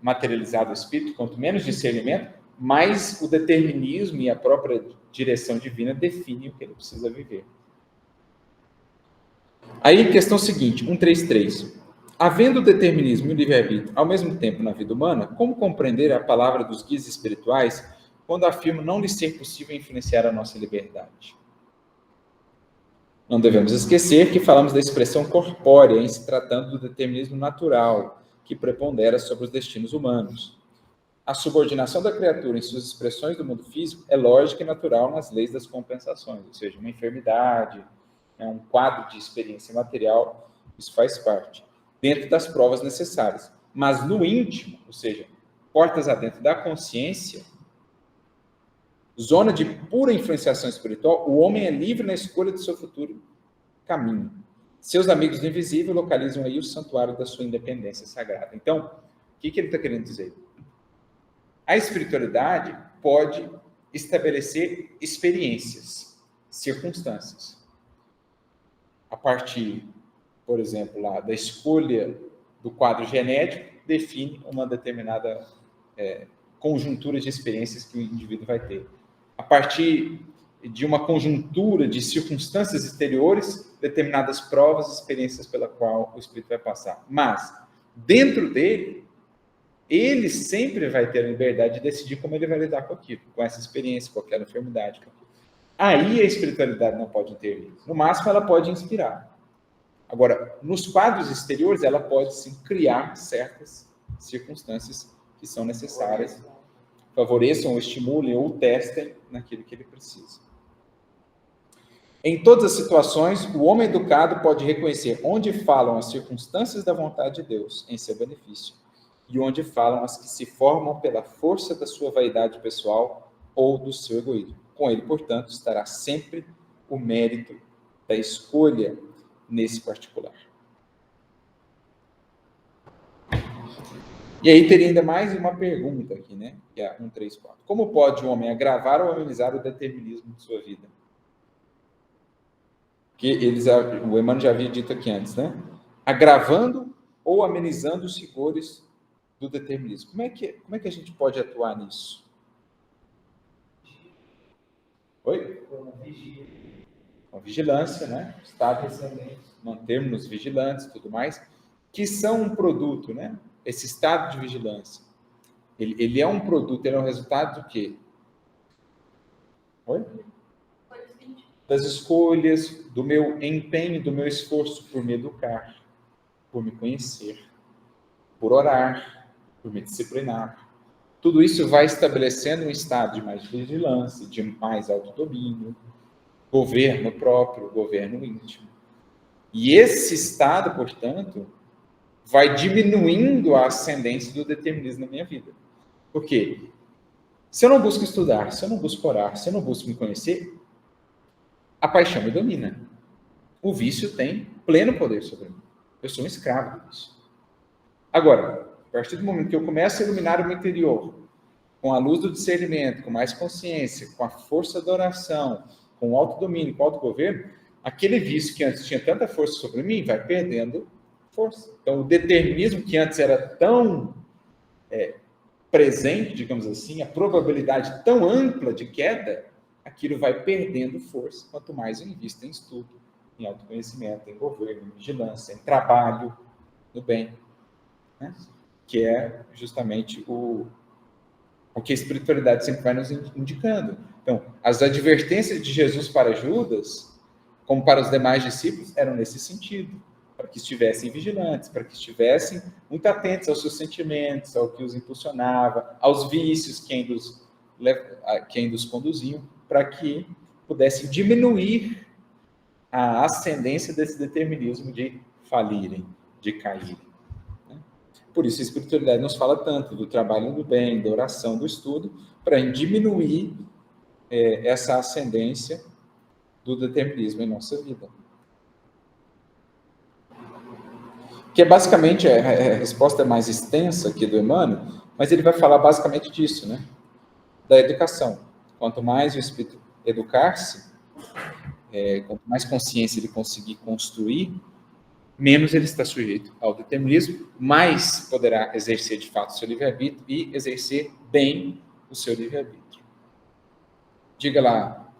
materializado o espírito, quanto menos discernimento, mais o determinismo e a própria direção divina definem o que ele precisa viver. Aí, questão seguinte, 133. Havendo o determinismo e o livre-arbítrio ao mesmo tempo na vida humana, como compreender a palavra dos guias espirituais quando afirmam não lhe ser possível influenciar a nossa liberdade? Não devemos esquecer que falamos da expressão corpórea em se tratando do determinismo natural, que prepondera sobre os destinos humanos. A subordinação da criatura em suas expressões do mundo físico é lógica e natural nas leis das compensações, ou seja, uma enfermidade, um quadro de experiência material, isso faz parte, dentro das provas necessárias. Mas no íntimo, ou seja, portas adentro da consciência, zona de pura influenciação espiritual, o homem é livre na escolha de seu futuro caminho. Seus amigos do invisível localizam aí o santuário da sua independência sagrada. Então, o que ele está querendo dizer? A espiritualidade pode estabelecer experiências, circunstâncias. A partir, por exemplo, lá, da escolha do quadro genético, define uma determinada conjuntura de experiências que o indivíduo vai ter. A partir de uma conjuntura de circunstâncias exteriores, determinadas provas, experiências pela qual o espírito vai passar. Mas, dentro dele, ele sempre vai ter a liberdade de decidir como ele vai lidar com aquilo, com essa experiência, com aquela enfermidade. Aí a espiritualidade não pode intervir. No máximo, ela pode inspirar. Agora, nos quadros exteriores, ela pode, sim, criar certas circunstâncias que são necessárias, favoreçam, ou estimulem, ou testem naquilo que ele precisa. Em todas as situações, o homem educado pode reconhecer onde falam as circunstâncias da vontade de Deus em seu benefício e onde falam as que se formam pela força da sua vaidade pessoal ou do seu egoísmo. Com ele, portanto, estará sempre o mérito da escolha nesse particular. E aí teria ainda mais uma pergunta aqui, né? Que é a 134. Como pode o homem agravar ou amenizar o determinismo de sua vida? Que o Emmanuel já havia dito aqui antes, né? Agravando ou amenizando os rigores do determinismo. Como é que a gente pode atuar nisso? Oi? Com vigilância, né? Estado, mantermos vigilantes, tudo mais, que são um produto, né? Esse estado de vigilância. Ele é um produto, ele é um resultado do quê? Oi? Das escolhas, do meu empenho, do meu esforço por me educar, por me conhecer, por orar, por me disciplinar. Tudo isso vai estabelecendo um estado de mais vigilância, de mais autodomínio, governo próprio, governo íntimo. E esse estado, portanto, vai diminuindo a ascendência do determinismo na minha vida. Por quê? Se eu não busco estudar, se eu não busco orar, se eu não busco me conhecer, a paixão me domina. O vício tem pleno poder sobre mim. Eu sou um escravo disso. Agora, a partir do momento que eu começo a iluminar o meu interior, com a luz do discernimento, com mais consciência, com a força da oração, com o autodomínio, com o autogoverno, aquele vício que antes tinha tanta força sobre mim vai perdendo força. Então, o determinismo que antes era tão presente, digamos assim, a probabilidade tão ampla de queda, aquilo vai perdendo força, quanto mais eu invisto em estudo, em autoconhecimento, em governo, em vigilância, em trabalho, no bem, né? Que é justamente o que a espiritualidade sempre vai nos indicando. Então, as advertências de Jesus para Judas, como para os demais discípulos, eram nesse sentido, para que estivessem vigilantes, para que estivessem muito atentos aos seus sentimentos, ao que os impulsionava, aos vícios que ainda os conduziam, para que pudessem diminuir a ascendência desse determinismo de falirem, de caírem. Por isso a espiritualidade nos fala tanto do trabalho do bem, da oração, do estudo, para diminuir essa ascendência do determinismo em nossa vida. Que é basicamente, a resposta é mais extensa aqui do Emmanuel, mas ele vai falar basicamente disso, né? Da educação. Quanto mais o espírito educar-se, quanto mais consciência ele conseguir construir, menos ele está sujeito ao determinismo, mais poderá exercer de fato o seu livre-arbítrio e exercer bem o seu livre-arbítrio. Diga lá.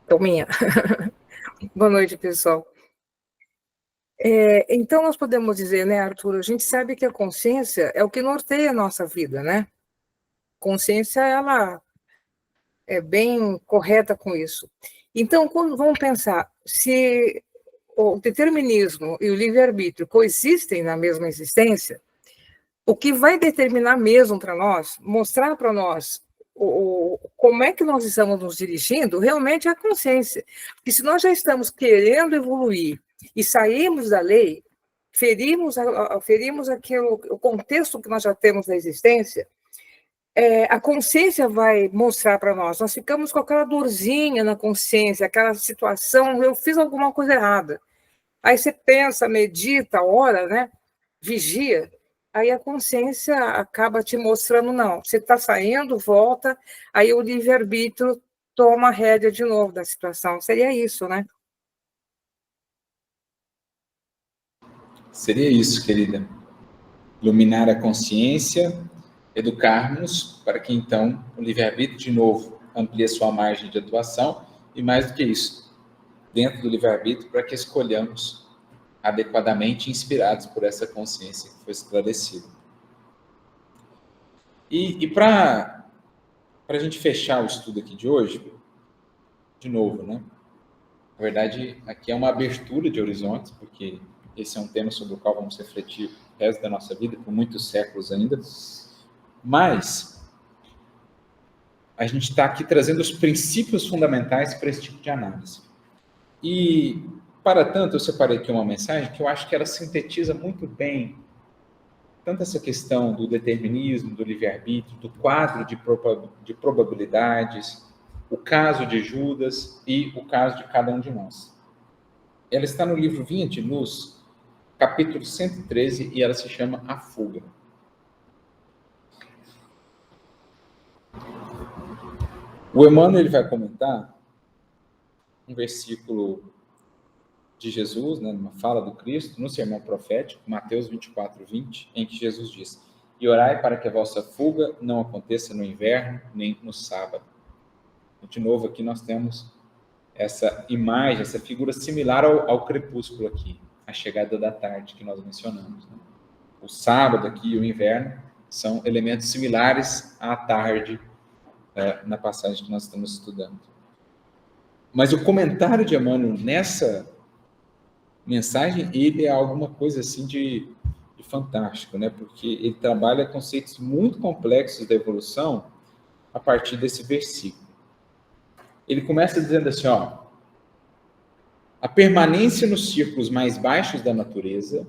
Tominha. Boa noite, pessoal. Então, nós podemos dizer, né, Arthur, a gente sabe que a consciência é o que norteia a nossa vida, né? Consciência, ela é bem correta com isso. Então, quando vamos pensar, se o determinismo e o livre-arbítrio coexistem na mesma existência, o que vai determinar mesmo para nós, mostrar para nós como é que nós estamos nos dirigindo, realmente é a consciência. Porque se nós já estamos querendo evoluir e saímos da lei, ferimos o contexto que nós já temos da existência, a consciência vai mostrar para nós. Nós ficamos com aquela dorzinha na consciência, aquela situação, eu fiz alguma coisa errada. Aí você pensa, medita, ora, né? Vigia. Aí a consciência acaba te mostrando, não, você está saindo, volta, aí o livre-arbítrio toma a rédea de novo da situação. Seria isso, né? Seria isso, querida. Iluminar a consciência, educar-nos para que, então, o livre-arbítrio, de novo, amplie sua margem de atuação e, mais do que isso, dentro do livre-arbítrio, para que escolhamos adequadamente, inspirados por essa consciência que foi esclarecida. E para a gente fechar o estudo aqui de hoje, de novo, né? Na verdade, aqui é uma abertura de horizontes, porque esse é um tema sobre o qual vamos refletir o resto da nossa vida, por muitos séculos ainda. Mas a gente está aqui trazendo os princípios fundamentais para esse tipo de análise. E, para tanto, eu separei aqui uma mensagem que eu acho que ela sintetiza muito bem tanto essa questão do determinismo, do livre-arbítrio, do quadro de probabilidades, o caso de Judas e o caso de cada um de nós. Ela está no livro Vinha de Luz, capítulo 113, e ela se chama A Fuga. O Emmanuel ele vai comentar um versículo de Jesus, né, numa fala do Cristo, no sermão profético, Mateus 24:20, em que Jesus diz: "E orai para que a vossa fuga não aconteça no inverno, nem no sábado." De novo, aqui nós temos essa imagem, essa figura similar ao crepúsculo aqui, a chegada da tarde que nós mencionamos, né? O sábado aqui e o inverno são elementos similares à tarde, na passagem que nós estamos estudando. Mas o comentário de Emmanuel nessa mensagem, ele é alguma coisa assim de fantástico, né? Porque ele trabalha conceitos muito complexos da evolução a partir desse versículo. Ele começa dizendo assim, ó: a permanência nos círculos mais baixos da natureza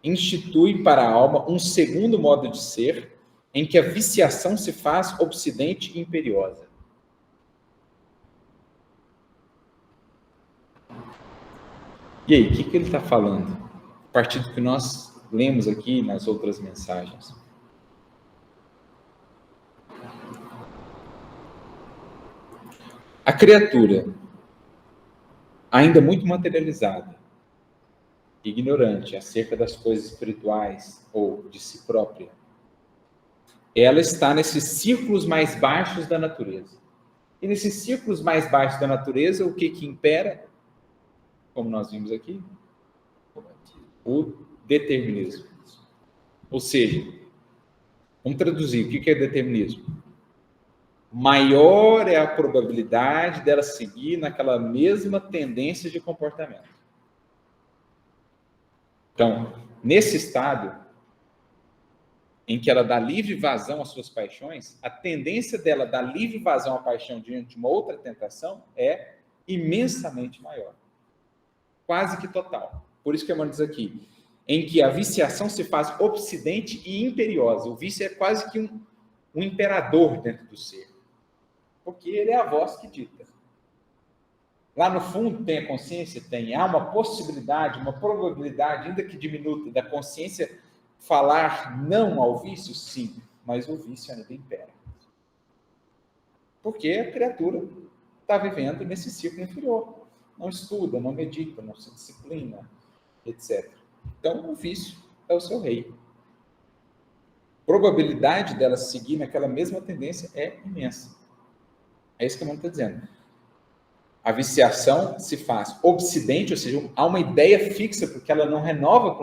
institui para a alma um segundo modo de ser, em que a viciação se faz obsidente e imperiosa. E aí, o que ele está falando? A partir do que nós lemos aqui nas outras mensagens. A criatura, ainda muito materializada, ignorante acerca das coisas espirituais ou de si própria, ela está nesses círculos mais baixos da natureza. E nesses círculos mais baixos da natureza, o que impera? Como nós vimos aqui, o determinismo. Ou seja, vamos traduzir, o que é determinismo? Maior é a probabilidade dela seguir naquela mesma tendência de comportamento. Então, nesse estado, em que ela dá livre vazão às suas paixões, a tendência dela dar livre vazão à paixão diante de uma outra tentação é imensamente maior. Quase que total. Por isso que Emmanuel diz aqui, em que a viciação se faz obsidente e imperiosa. O vício é quase que um imperador dentro do ser. Porque ele é a voz que dita. Lá no fundo tem a consciência? Tem. Há uma possibilidade, uma probabilidade, ainda que diminuta, da consciência falar não ao vício? Sim. Mas o vício ainda impera. Porque a criatura está vivendo nesse ciclo inferior. Não estuda, não medita, não se disciplina, etc. Então, o vício é o seu rei. A probabilidade dela seguir naquela mesma tendência é imensa. É isso que o Emmanuel está dizendo. A viciação se faz obsidente, ou seja, há uma ideia fixa, porque ela não renova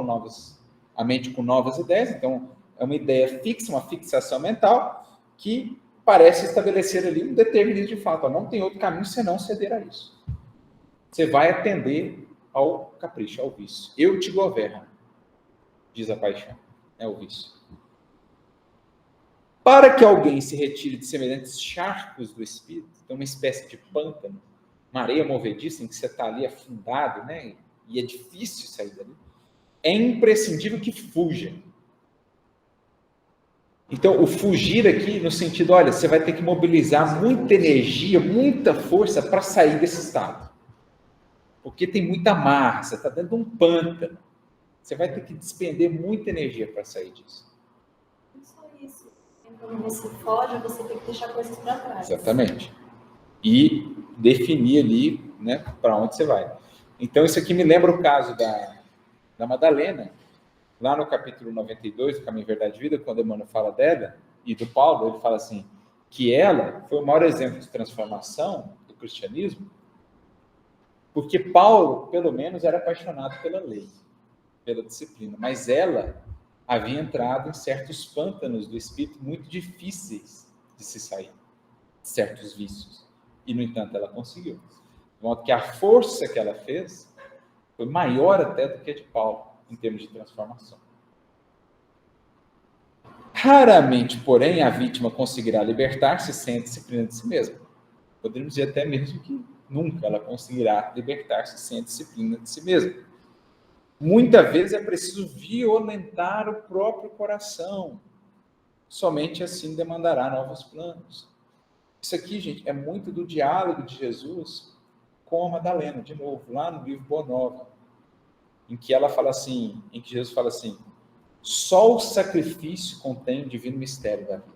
a mente com novas ideias. Então, é uma ideia fixa, uma fixação mental, que parece estabelecer ali um determinismo de fato. Não tem outro caminho senão ceder a isso. Você vai atender ao capricho, ao vício. Eu te governo, diz a paixão, é o vício. Para que alguém se retire de semelhantes charcos do espírito, então uma espécie de pântano, uma areia movediça em que você está ali afundado, né? E é difícil sair dali, é imprescindível que fuja. Então, o fugir aqui no sentido, olha, você vai ter que mobilizar muita energia, muita força para sair desse estado. Porque tem muita amarra, você está dentro de um pântano. Você vai ter que despender muita energia para sair disso. Não só isso. Quando você foge, você tem que deixar coisas para trás. Exatamente. E definir ali, né, para onde você vai. Então, isso aqui me lembra o caso da Madalena, lá no capítulo 92, do Caminho, Verdade e Vida, quando Emmanuel fala dela, e do Paulo, ele fala assim, que ela foi o maior exemplo de transformação do cristianismo, porque Paulo, pelo menos, era apaixonado pela lei, pela disciplina, mas ela havia entrado em certos pântanos do espírito muito difíceis de se sair, certos vícios, e, no entanto, ela conseguiu. De modo que a força que ela fez foi maior até do que a de Paulo, em termos de transformação. Raramente, porém, a vítima conseguirá libertar-se sem a disciplina de si mesma. Poderíamos dizer até mesmo que nunca ela conseguirá libertar-se sem a disciplina de si mesma. Muitas vezes é preciso violentar o próprio coração. Somente assim demandará novos planos. Isso aqui, gente, é muito do diálogo de Jesus com a Madalena, de novo, lá no livro Boa Nova, em que ela fala assim, em que Jesus fala assim, só o sacrifício contém o divino mistério da vida.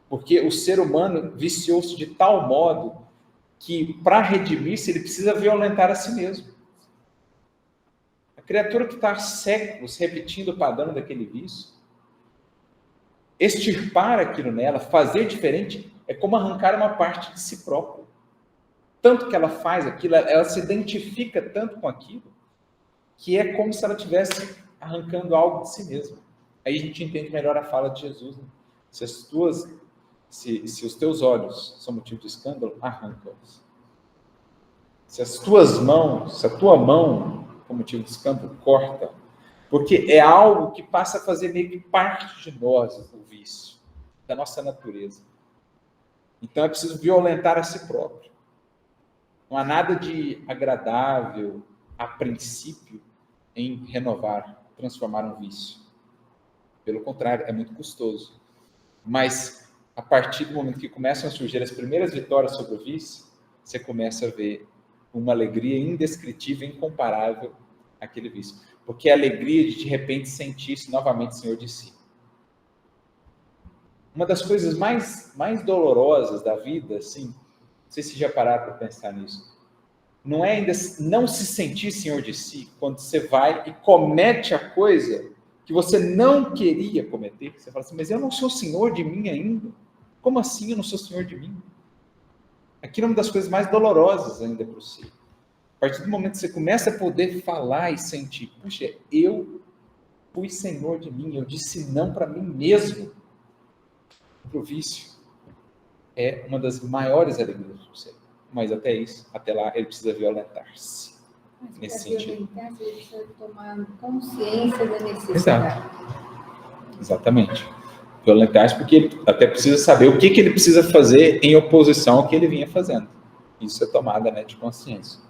Porque o ser humano viciou-se de tal modo que, para redimir-se, ele precisa violentar a si mesmo. A criatura que está há séculos repetindo o padrão daquele vício, extirpar aquilo nela, fazer diferente, é como arrancar uma parte de si próprio. Tanto que ela faz aquilo, ela se identifica tanto com aquilo, que é como se ela estivesse arrancando algo de si mesma. Aí a gente entende melhor a fala de Jesus. Né? Se os teus olhos são motivo de escândalo, arranca-os. Se as tuas mãos, se a tua mão for motivo de escândalo, corta. Porque é algo que passa a fazer meio que parte de nós, o vício, da nossa natureza. Então é preciso violentar a si próprio. Não há nada de agradável, a princípio, em renovar, transformar um vício. Pelo contrário, é muito custoso. Mas, a partir do momento que começam a surgir as primeiras vitórias sobre o vício, você começa a ver uma alegria indescritível, incomparável àquele vício. Porque é a alegria de repente, sentir-se novamente senhor de si. Uma das coisas mais dolorosas da vida, assim, não sei se já pararam para pensar nisso, não é ainda não se sentir senhor de si, quando você vai e comete a coisa que você não queria cometer. Você fala assim, mas eu não sou senhor de mim ainda. Como assim eu não sou senhor de mim? Aquilo é uma das coisas mais dolorosas ainda para o ser. A partir do momento que você começa a poder falar e sentir, puxa, eu fui senhor de mim, eu disse não para mim mesmo, para o vício, é uma das maiores alegrias do ser. Mas até isso, até lá, ele precisa violentar-se. Nesse sentido. Ele precisa tomar consciência da necessidade. Exatamente. Violentar-se porque ele até precisa saber o que ele precisa fazer em oposição ao que ele vinha fazendo. Isso é tomada, né, de consciência.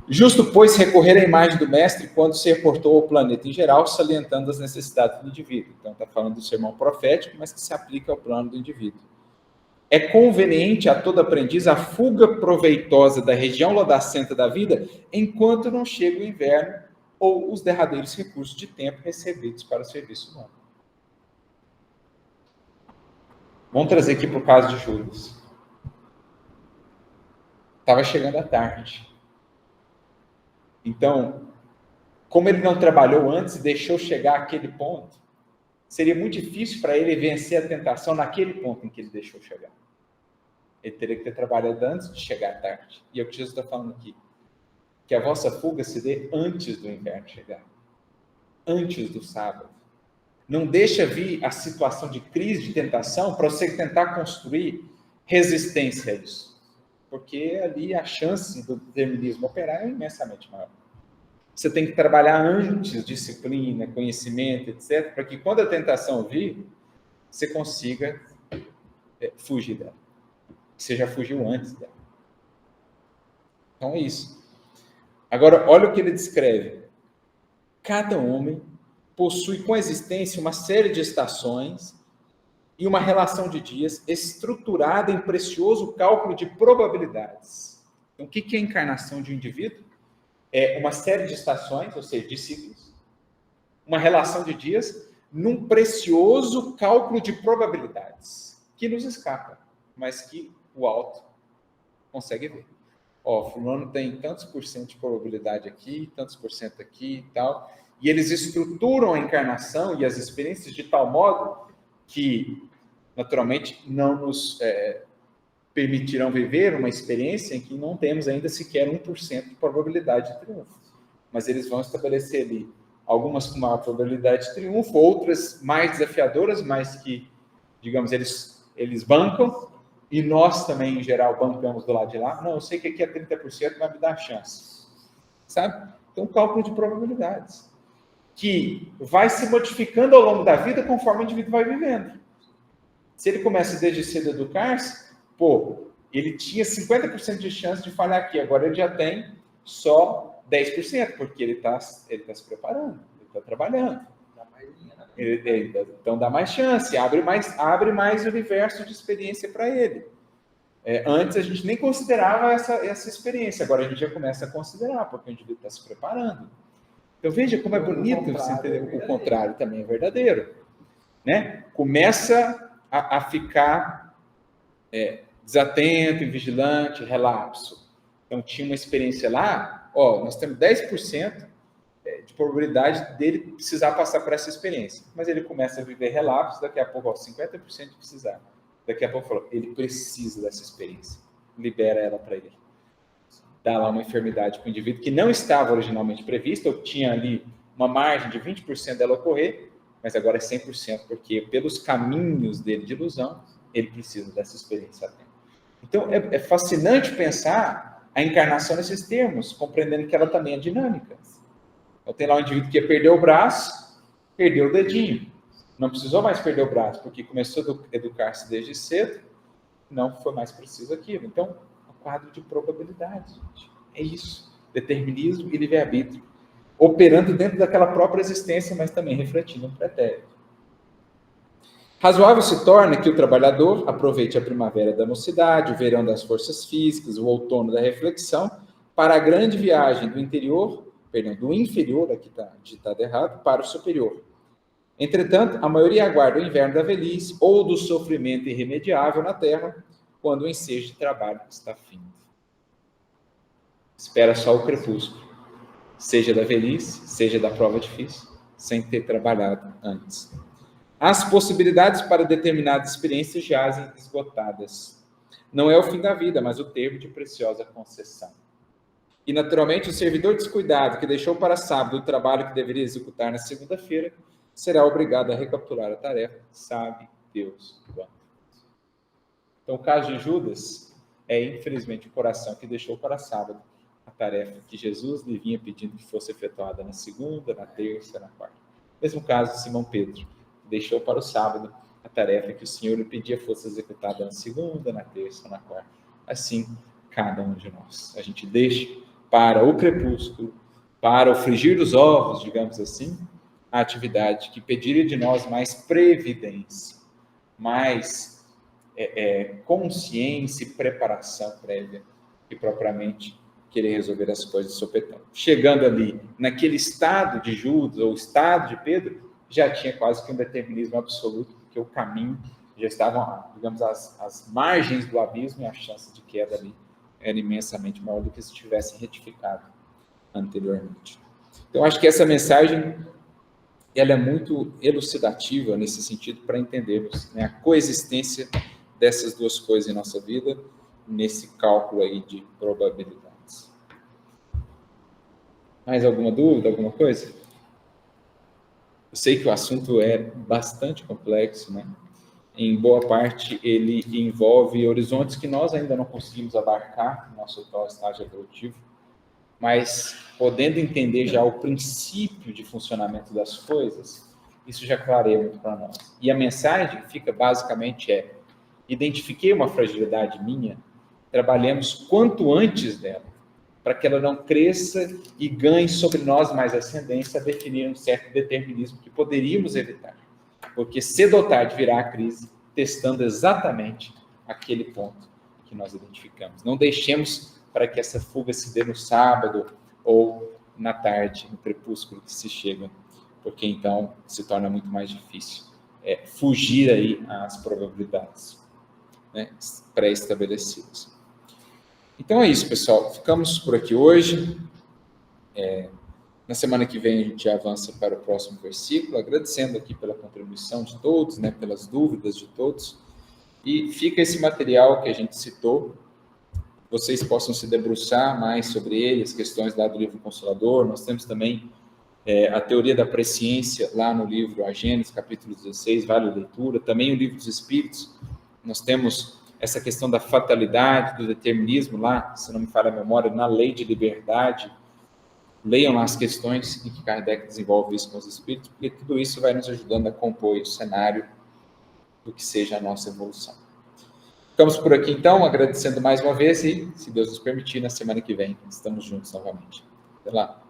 Justo, pois, recorrer à imagem do mestre quando se reportou ao planeta em geral, salientando as necessidades do indivíduo. Então, está falando do sermão profético, mas que se aplica ao plano do indivíduo. É conveniente a todo aprendiz a fuga proveitosa da região lodacenta da vida enquanto não chega o inverno ou os derradeiros recursos de tempo recebidos para o serviço humano. Vamos trazer aqui para o caso de Judas. Estava chegando a tarde. Então, como ele não trabalhou antes e deixou chegar àquele ponto, seria muito difícil para ele vencer a tentação naquele ponto em que ele deixou chegar. Ele teria que ter trabalhado antes de chegar à tarde. E é o que Jesus está falando aqui. Que a vossa fuga se dê antes do inverno chegar. Antes do sábado. Não deixa vir a situação de crise, de tentação, para você tentar construir resistência a isso. porque ali a chance do determinismo operar é imensamente maior. Você tem que trabalhar antes disciplina, conhecimento, etc., para que quando a tentação vir, você consiga fugir dela. Você já fugiu antes dela. Então é isso. Agora, olha o que ele descreve. Cada homem possui com a existência uma série de estações e uma relação de dias estruturada em precioso cálculo de probabilidades. Então, o que é a encarnação de um indivíduo? É uma série de estações, ou seja, de ciclos, uma relação de dias, num precioso cálculo de probabilidades, que nos escapa, mas que o alto consegue ver. Fulano tem tantos por cento de probabilidade aqui, tantos por cento aqui e tal, e eles estruturam a encarnação e as experiências de tal modo que, naturalmente, não nos permitirão viver uma experiência em que não temos ainda sequer 1% de probabilidade de triunfo. Mas eles vão estabelecer ali algumas com maior probabilidade de triunfo, outras mais desafiadoras, mas que, digamos, eles bancam, e nós também, em geral, bancamos do lado de lá. Não, eu sei que aqui é 30%, vai me dar chance. Sabe? Então, cálculo de probabilidades, que vai se modificando ao longo da vida conforme o indivíduo vai vivendo. Se ele começa desde cedo a educar-se, ele tinha 50% de chance de falhar aqui, agora ele já tem só 10%, porque ele está se preparando, ele está trabalhando. Então dá mais chance, abre mais universo de experiência para ele. Antes a gente nem considerava essa experiência, agora a gente já começa a considerar, porque o indivíduo está se preparando. Então veja como é bonito você entender, o contrário também é verdadeiro. Né? Começa a ficar desatento, vigilante, relapso. Então tinha uma experiência lá, nós temos 10% de probabilidade dele precisar passar por essa experiência. Mas ele começa a viver relapsos, daqui a pouco, 50% de precisar. Daqui a pouco, ele precisa dessa experiência. Libera ela para ele. Dá lá uma enfermidade para o indivíduo que não estava originalmente prevista, ou tinha ali uma margem de 20% dela ocorrer, mas agora é 100%, porque pelos caminhos dele de ilusão, ele precisa dessa experiência. Então, é fascinante pensar a encarnação nesses termos, compreendendo que ela também é dinâmica. Então, tem lá um indivíduo que perdeu o braço, perdeu o dedinho. Não precisou mais perder o braço, porque começou a educar-se desde cedo, não foi mais preciso aquilo. Então, é um quadro de probabilidade, gente. É isso. Determinismo e livre-arbítrio. Operando dentro daquela própria existência, mas também refletindo no pretérito. Razoável se torna que o trabalhador aproveite a primavera da mocidade, o verão das forças físicas, o outono da reflexão, para a grande viagem do inferior, aqui está digitado errado, para o superior. Entretanto, a maioria aguarda o inverno da velhice ou do sofrimento irremediável na terra, quando o ensejo de trabalho está findo. Espera só o crepúsculo, seja da velhice, seja da prova difícil, sem ter trabalhado antes. As possibilidades para determinadas experiências jazem esgotadas. Não é o fim da vida, mas o termo de preciosa concessão. E, naturalmente, o servidor descuidado que deixou para sábado o trabalho que deveria executar na segunda-feira será obrigado a recapitular a tarefa, sabe Deus quando. Então, o caso de Judas é, infelizmente, o coração que deixou para sábado a tarefa que Jesus lhe vinha pedindo que fosse efetuada na segunda, na terça, na quarta. Mesmo caso de Simão Pedro, que deixou para o sábado a tarefa que o Senhor lhe pedia fosse executada na segunda, na terça, na quarta. Assim, cada um de nós. A gente deixa para o crepúsculo, para o frigir dos ovos, digamos assim, a atividade que pediria de nós mais previdência, mais consciência e preparação prévia, que propriamente querer resolver as coisas de sopetão. Chegando ali, naquele estado de Judas, ou estado de Pedro, já tinha quase que um determinismo absoluto, porque o caminho já estavam, digamos, as margens do abismo, e a chance de queda ali era imensamente maior do que se tivessem retificado anteriormente. Então, acho que essa mensagem ela é muito elucidativa nesse sentido para entendermos, né, a coexistência dessas duas coisas em nossa vida, nesse cálculo aí de probabilidades. Mais alguma dúvida, alguma coisa? Eu sei que o assunto é bastante complexo, né? em boa parte, ele envolve horizontes que nós ainda não conseguimos abarcar no nosso atual estágio evolutivo, mas podendo entender já o princípio de funcionamento das coisas, isso já clareia muito para nós. E a mensagem fica basicamente identifiquei uma fragilidade minha, trabalhemos quanto antes dela, para que ela não cresça e ganhe sobre nós mais ascendência a definir um certo determinismo que poderíamos evitar. Porque cedo ou tarde virá a crise, testando exatamente aquele ponto que nós identificamos. Não deixemos para que essa fuga se dê no sábado ou na tarde, no crepúsculo que se chega, porque então se torna muito mais difícil fugir aí às probabilidades, né, pré-estabelecidas. Então é isso, pessoal. Ficamos por aqui hoje. Na semana que vem a gente avança para o próximo versículo, agradecendo aqui pela contribuição de todos, né, pelas dúvidas de todos. E fica esse material que a gente citou, vocês possam se debruçar mais sobre ele, as questões lá do livro Consolador. Nós temos também a teoria da presciência lá no livro A Gênesis, capítulo 16, vale a leitura. Também o livro dos Espíritos, nós temos essa questão da fatalidade, do determinismo lá, se não me falha a memória, na lei de liberdade. Leiam lá as questões em que Kardec desenvolve isso com os Espíritos, porque tudo isso vai nos ajudando a compor o cenário do que seja a nossa evolução. Ficamos por aqui, então, agradecendo mais uma vez e, se Deus nos permitir, na semana que vem, estamos juntos novamente. Até lá.